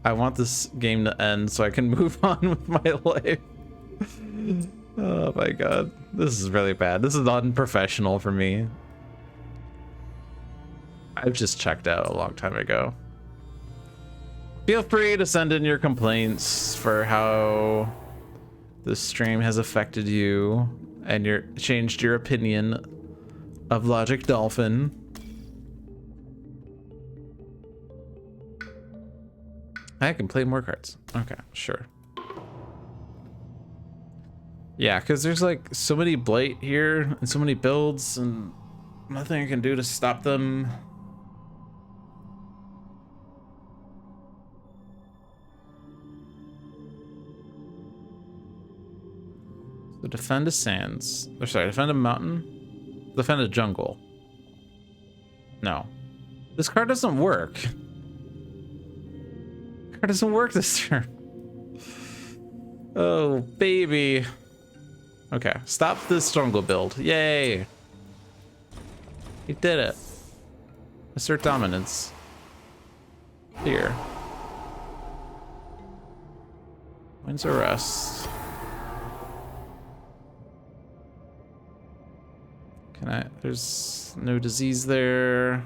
I want this game to end so I can move on with my life. Oh my god. This is really bad. This is unprofessional for me. I've just checked out a long time ago. Feel free to send in your complaints for how this stream has affected you and changed your opinion of Logic Dolphin. I can play more cards. Okay, sure. Yeah, because there's like so many blight here and so many builds and nothing I can do to stop them. So defend a sands. Or sorry, defend a mountain. Defend a jungle. No. This card doesn't work. Card doesn't work this turn. Oh, baby. Okay, stop this jungle build. Yay. You did it. Assert dominance. Here. When's arrest? Can I... There's no disease there.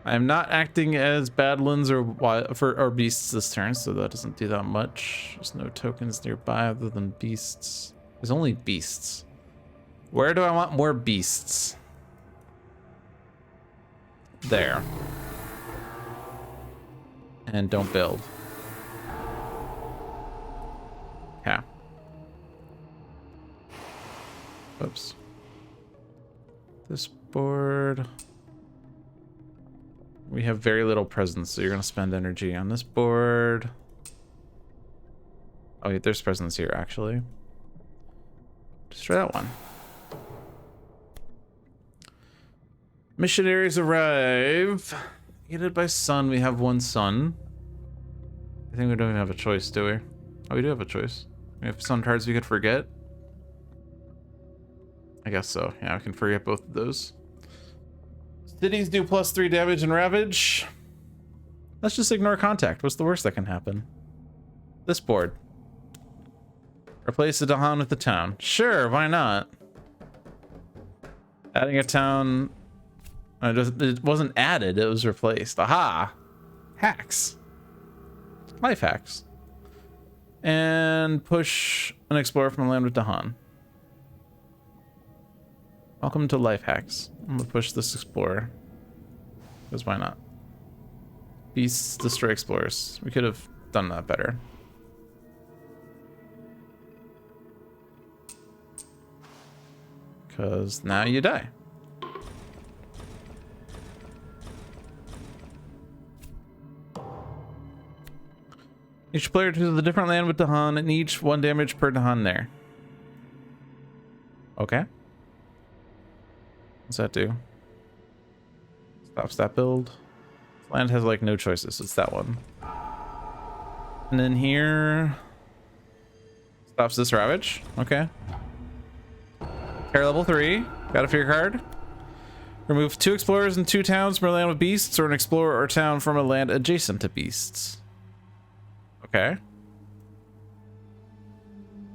I'm not acting as Badlands or beasts this turn, so that doesn't do that much. There's no tokens nearby other than beasts. There's only beasts. Where do I want more beasts? There. And don't build. Yeah. Oops. This board. We have very little presence, so you're gonna spend energy on this board. Oh, yeah, there's presence here, actually. Just try that one. Missionaries arrive. Aided by sun, we have one sun. I think we don't even have a choice, do we? Oh, we do have a choice. We have sun cards we could forget. I guess so. Yeah, I can forget both of those. Cities do +3 damage and ravage. Let's just ignore contact. What's the worst that can happen? This board. Replace the Dahan with the town. Sure, why not? Adding a town. It wasn't added, it was replaced. Aha! Hacks. Life hacks. And push an explorer from a land with Dahan. Welcome to life hacks. I'm gonna push this explorer. Because why not? Beasts destroy explorers. We could have done that better. Because now you die. Each player chooses a different land with Dahan, and each 1 damage per Dahan there. Okay. What's that do? Stops that build. This land has like no choices. It's that one. And then here stops this ravage. Okay. Care level 3. Got a fear card. Remove 2 explorers and 2 towns from a land with beasts, or an explorer or town from a land adjacent to beasts. Okay.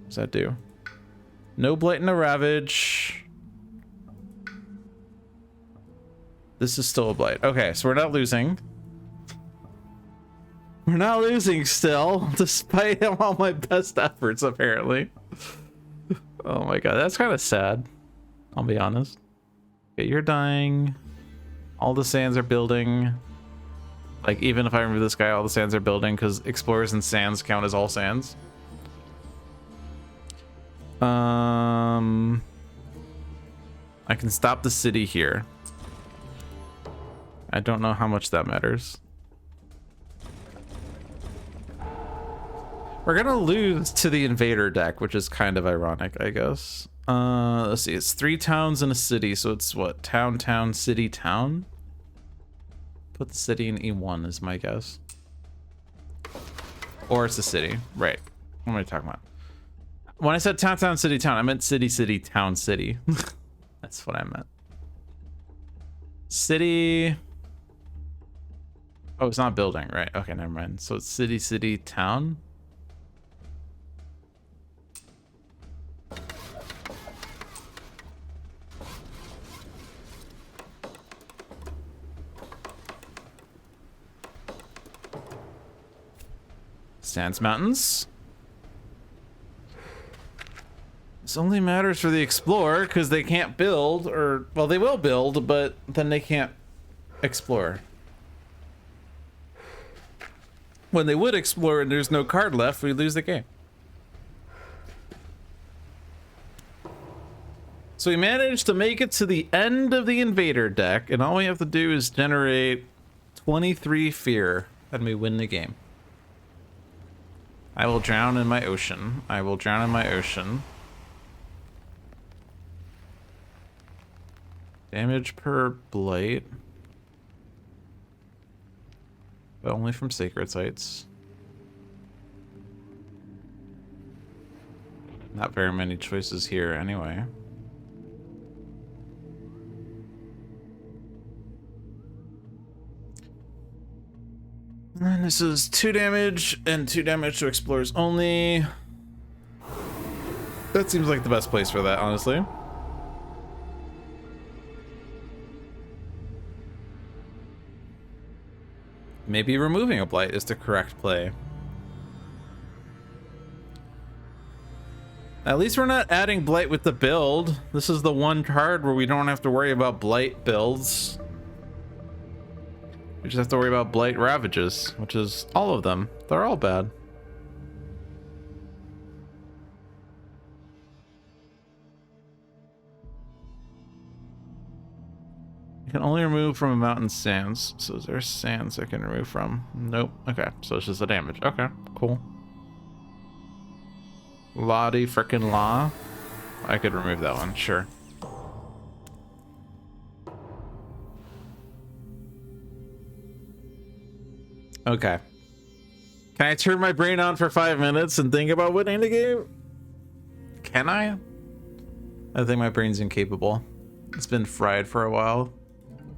What's that do? No blight and no ravage. This is still a blight. Okay, so we're not losing. We're not losing still, despite all my best efforts, apparently. Oh my god, that's kind of sad. I'll be honest. Okay, you're dying. All the sands are building. Like, even if I remove this guy, all the sands are building, because explorers and sands count as all sands. I can stop the city here. I don't know how much that matters. We're gonna lose to the invader deck, which is kind of ironic, I guess. Let's see, it's 3 towns and a city, so it's what? Town, town, city, town? Put the city in E1 is my guess. Or it's a city. Right. What am I talking about? When I said town, town, city, town, I meant city, city, town, city. That's what I meant. City. Oh, it's not building, right? Okay, never mind. So it's city, city, town. Sands Mountains. This only matters for the explorer because they can't build, or well, they will build, but then they can't explore. When they would explore and there's no card left, we lose the game. So we managed to make it to the end of the invader deck, and all we have to do is generate 23 fear, and we win the game. I will drown in my ocean. I will drown in my ocean. Damage per blight. But only from sacred sites. Not very many choices here anyway. And then this is 2 damage and 2 damage to explorers only. That seems like the best place for that, honestly. Maybe removing a blight is the correct play. At least we're not adding blight with the build. This is the one card where we don't have to worry about blight builds. We just have to worry about blight ravages, which is all of them. They're all bad. You can only remove from a mountain's sands. So is there sands I can remove from? Nope. Okay, so it's just the damage. Okay, cool. Lottie frickin' law. I could remove that one, sure. Okay. Can I turn my brain on for 5 minutes and think about winning the game? Can I? I think my brain's incapable. It's been fried for a while.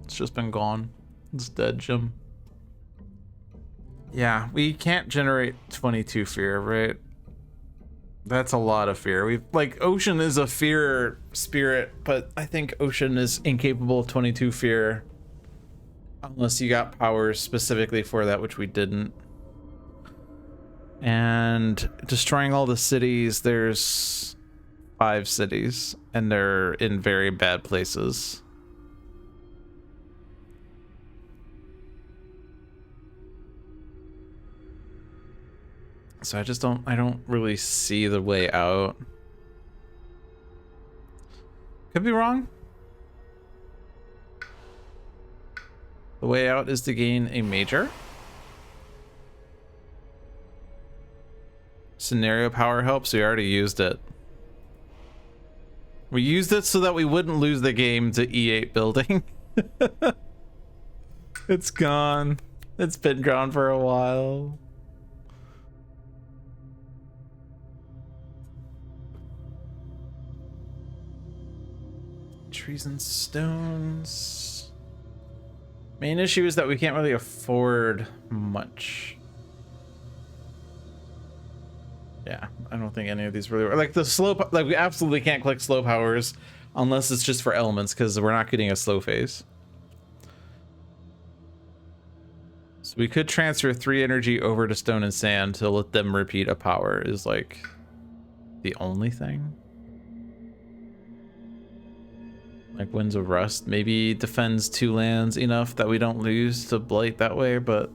It's just been gone. It's dead, Jim. Yeah, we can't generate 22 fear, right? That's a lot of fear. We've like Ocean is a fear spirit, but I think Ocean is incapable of 22 fear unless you got powers specifically for that, which we didn't. And destroying all the cities, there's 5 cities and they're in very bad places. So I don't really see the way out. Could be wrong. The way out is to gain a major. Scenario power helps, we already used it. We used it so that we wouldn't lose the game to E8 building. It's gone. It's been gone for a while. Trees and stones. Main issue is that we can't really afford much. Yeah, I don't think any of these really work. Like the slow, like we absolutely can't click slow powers unless it's just for elements because we're not getting a slow phase. So we could transfer 3 energy over to stone and sand to let them repeat a power is like the only thing. Like Winds of Rust maybe defends 2 lands enough that we don't lose to blight that way, but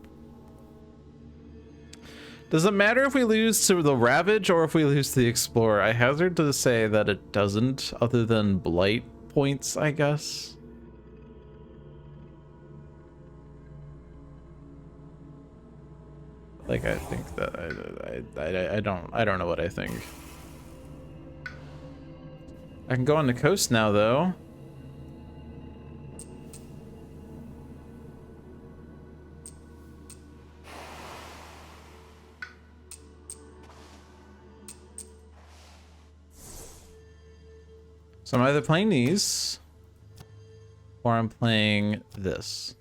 does it matter if we lose to the Ravage or if we lose to the Explorer? I hazard to say that it doesn't, other than blight points, I guess. Like I think that I don't know what I think. I can go on the coast now though. So I'm either playing these or I'm playing this.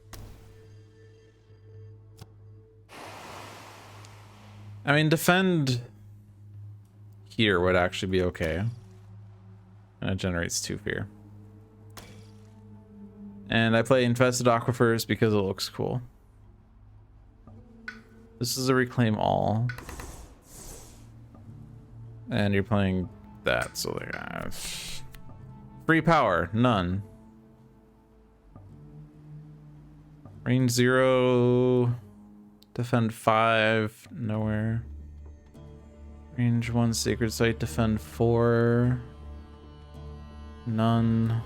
I mean, defend here would actually be okay. And it generates 2 fear. And I play Infested Aquifers because it looks cool. This is a Reclaim All. And you're playing that, so like... free power, none. Range 0, defend 5, nowhere. Range 1, Sacred Site, defend 4, none.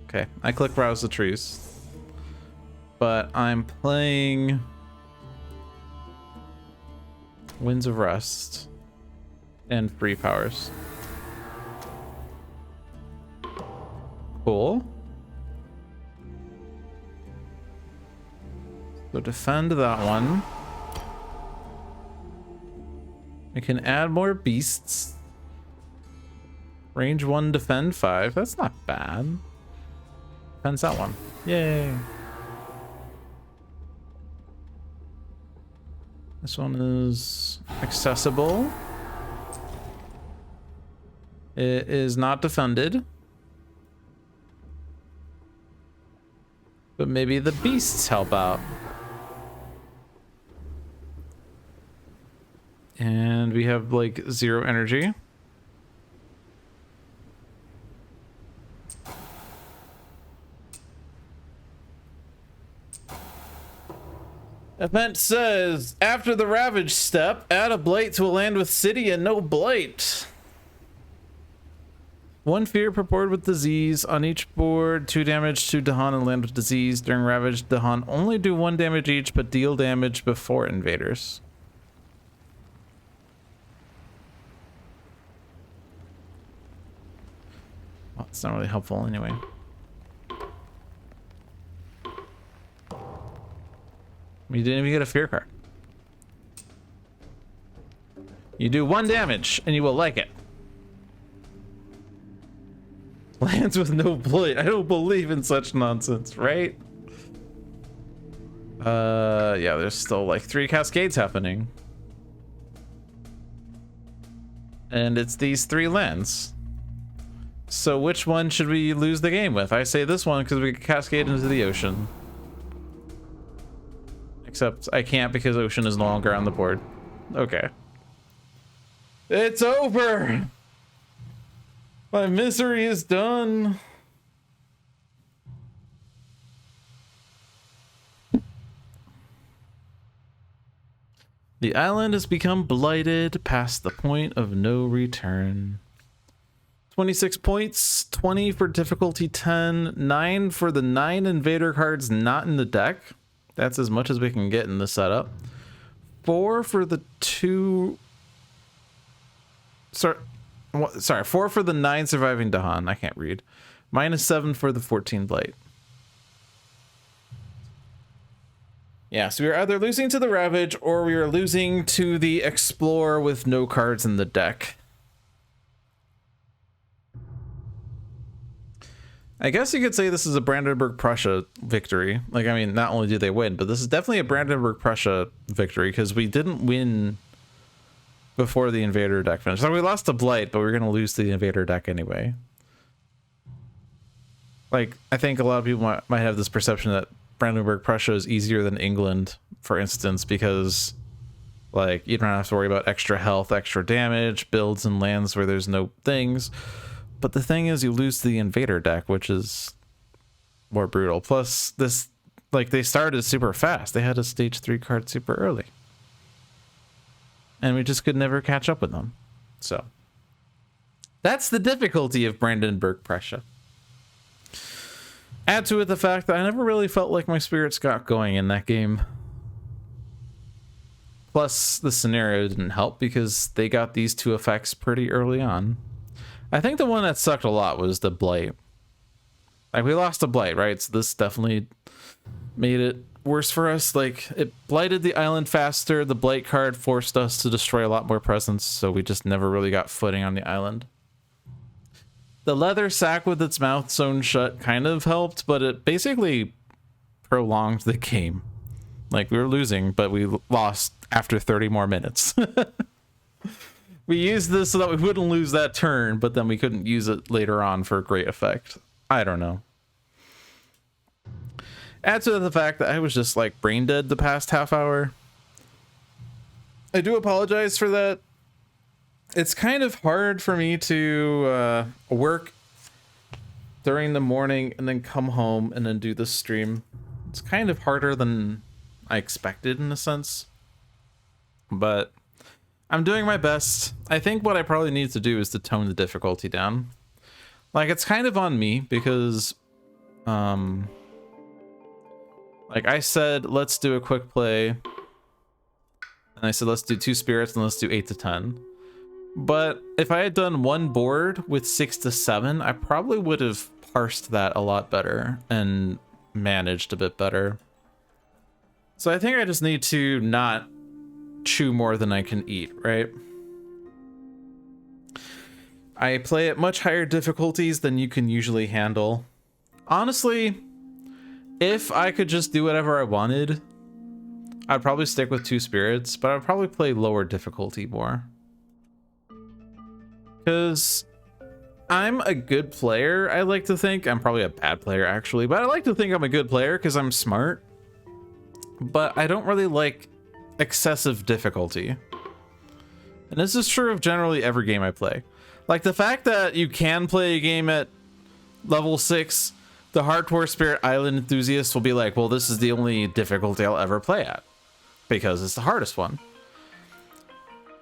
Okay, I click Browse the Trees. But I'm playing Winds of Rust and free powers. Cool. So defend that one. We can add more beasts. Range 1, defend 5. That's not bad. Defends that one. Yay. This one is accessible. It is not defended. But maybe the beasts help out. And we have like 0 energy. Event says, after the Ravage step, add a blight to a land with city and no blight. 1 fear per board with disease on each board, 2 damage to Dahan and land with disease. During Ravage, Dahan only do 1 damage each, but deal damage before invaders. Well, it's not really helpful anyway. You didn't even get a fear card. You do 1 damage and you will like it. Lands with no blight. I don't believe in such nonsense, right? Yeah, there's still like 3 cascades happening. And it's these 3 lands. So which one should we lose the game with? I say this one because we can cascade into the ocean. Except I can't because ocean is no longer on the board. Okay. It's over! My misery is done. The island has become blighted past the point of no return. 26 points, 20 for difficulty 10, 9 for the 9 invader cards not in the deck. That's as much as we can get in the setup. 4 for the 2... Sorry, 4 for the 9 surviving Dahan. I can't read. -7 for the 14 blight. Yeah, so we are either losing to the Ravage or we are losing to the Explore with no cards in the deck. I guess you could say this is a Brandenburg-Prussia victory. Like, I mean, not only do they win, but this is definitely a Brandenburg-Prussia victory because we didn't win before the Invader deck finished. So we lost to Blight, but we're going to lose to the Invader deck anyway. Like, I think a lot of people might have this perception that Brandenburg-Prussia is easier than England, for instance, because, like, you don't have to worry about extra health, extra damage, builds and lands where there's no things. But the thing is, you lose to the Invader deck, which is more brutal. Plus, this, like, they started super fast. They had a stage 3 card super early. And we just could never catch up with them. So, that's the difficulty of Brandenburg-Prussia. Add to it the fact that I never really felt like my spirits got going in that game. Plus, the scenario didn't help because they got these 2 effects pretty early on. I think the one that sucked a lot was the Blight. Like, we lost a Blight, right? So this definitely made it worse for us. Like, it blighted the island faster. The Blight card forced us to destroy a lot more presence, so we just never really got footing on the island. The leather sack with its mouth sewn shut kind of helped, but it basically prolonged the game. Like, we were losing, but we lost after 30 more minutes. We used this so that we wouldn't lose that turn, but then we couldn't use it later on for a great effect. I don't know. Add to the fact that I was just like brain dead the past half hour. I do apologize for that. It's kind of hard for me to work during the morning and then come home and then do the stream. It's kind of harder than I expected in a sense. But I'm doing my best. I think what I probably need to do is to tone the difficulty down. Like, it's kind of on me because, like I said, let's do a quick play. And I said, let's do 2 spirits and let's do 8 to 10. But if I had done 1 board with 6 to 7, I probably would have parsed that a lot better and managed a bit better. So I think I just need to not chew more than I can eat, right? I play at much higher difficulties than you can usually handle. Honestly, if I could just do whatever I wanted, I'd probably stick with 2 spirits, but I'd probably play lower difficulty more. Because I'm a good player. I like to think I'm probably a bad player actually, but I like to think I'm a good player because I'm smart. But I don't really like excessive difficulty. And this is true of generally every game I play. Like the fact that you can play a game at level 6, the hardcore Spirit Island enthusiasts will be like, well, this is the only difficulty I'll ever play at because it's the hardest one.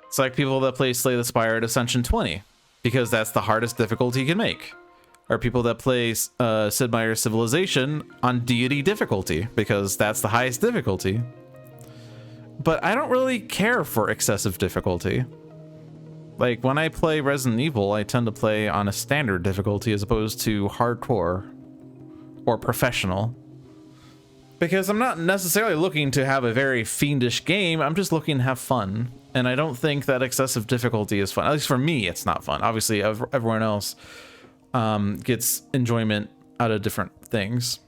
It's like people that play Slay the Spire at Ascension 20 because that's the hardest difficulty you can make. Or people that play Sid Meier's Civilization on deity difficulty because that's the highest difficulty. But I don't really care for excessive difficulty. Like when I play Resident Evil, I tend to play on a standard difficulty as opposed to hardcore or professional. Because I'm not necessarily looking to have a very fiendish game, I'm just looking to have fun. And I don't think that excessive difficulty is fun. At least for me, it's not fun. Obviously, everyone else gets enjoyment out of different things.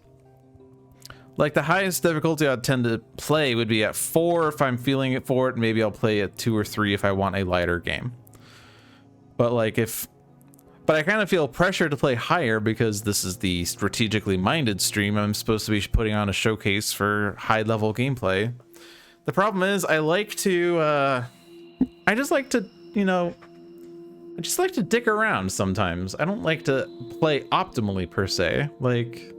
Like the highest difficulty I'd tend to play would be at 4 if I'm feeling it for it. Maybe I'll play at 2 or 3 if I want a lighter game. But like but I kind of feel pressure to play higher because this is the strategically minded stream. I'm supposed to be putting on a showcase for high level gameplay. The problem is I just like to, you know, I just like to dick around sometimes. I don't like to play optimally per se. Like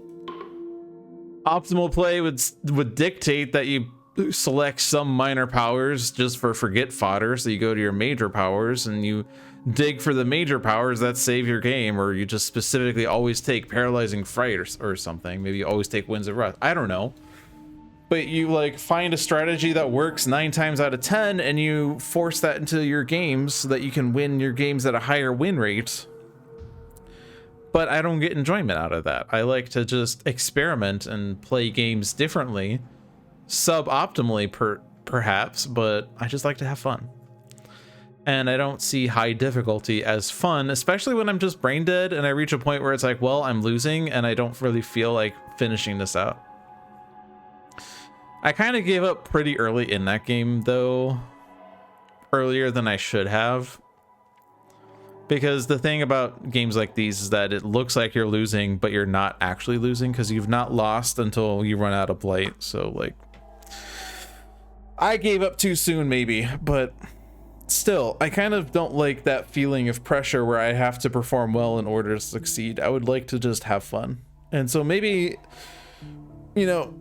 optimal play would dictate that you select some minor powers just for forget fodder. So you go to your major powers and you dig for the major powers that save your game, or you just specifically always take paralyzing fright or something. Maybe you always take winds of wrath. I don't know. But you like find a strategy that works 9 times out of 10 and you force that into your games so that you can win your games at a higher win rate. But I don't get enjoyment out of that. I like to just experiment and play games differently, suboptimally perhaps, but I just like to have fun. And I don't see high difficulty as fun, especially when I'm just brain dead and I reach a point where it's like, well, I'm losing and I don't really feel like finishing this out. I kind of gave up pretty early in that game, though, earlier than I should have. Because the thing about games like these is that it looks like you're losing, but you're not actually losing because you've not lost until you run out of blight. So, like, I gave up too soon, maybe, but still, I kind of don't like that feeling of pressure where I have to perform well in order to succeed. I would like to just have fun. And so maybe, you know,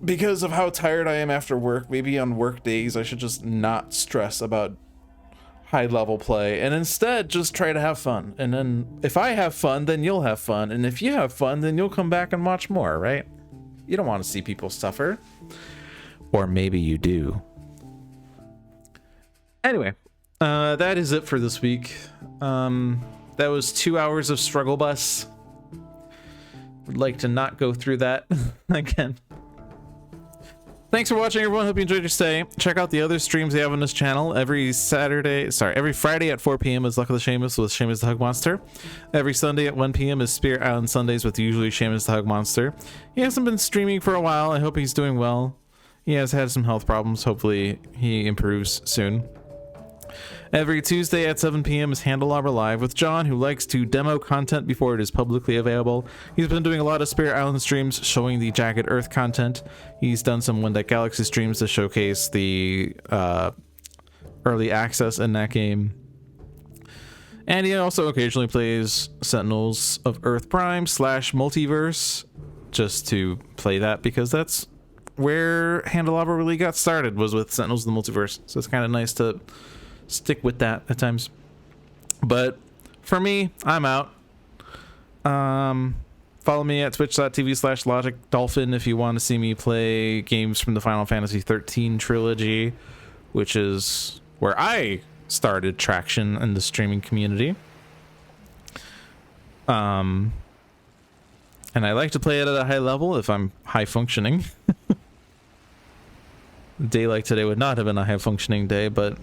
because of how tired I am after work, maybe on work days, I should just not stress about high level play and instead just try to have fun. And then if I have fun, then you'll have fun. And if you have fun, then you'll come back and watch more, right? You don't want to see people suffer. Or maybe you do. Anyway, that is it for this week. That was 2 hours of struggle bus. Would like to not go through that again. Thanks for watching, everyone. Hope you enjoyed your stay. Check out the other streams they have on this channel. Every Friday at 4 p.m. is Luck of the Seamus with Seamus the Hug Monster. Every Sunday at 1 p.m. is Spirit Island Sundays with usually Seamus the Hug Monster. He hasn't been streaming for a while. I hope he's doing well. He has had some health problems. Hopefully he improves soon. Every Tuesday at 7 p.m. is Handelabra Live with John, who likes to demo content before it is publicly available. He's been doing a lot of Spirit Island streams showing the Jagged Earth content. He's done some One Deck Galaxy streams to showcase the early access in that game. And he also occasionally plays Sentinels of Earth Prime / Multiverse just to play that because that's where Handelabra really got started, was with Sentinels of the Multiverse. So it's kind of nice to stick with that at times. But for me, I'm out. Follow me at twitch.tv/LogicDolphin if you want to see me play games from the Final Fantasy 13 trilogy, which is where I started traction in the streaming community. And I like to play it at a high level if I'm high functioning. A day like today would not have been a high functioning day, but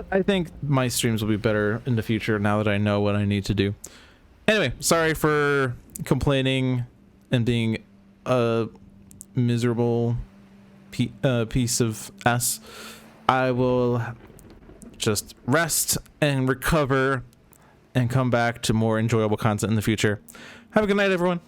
I think my streams will be better in the future now that I know what I need to do. Anyway, sorry for complaining and being a miserable piece of S. I will just rest and recover and come back to more enjoyable content in the future. Have a good night, everyone.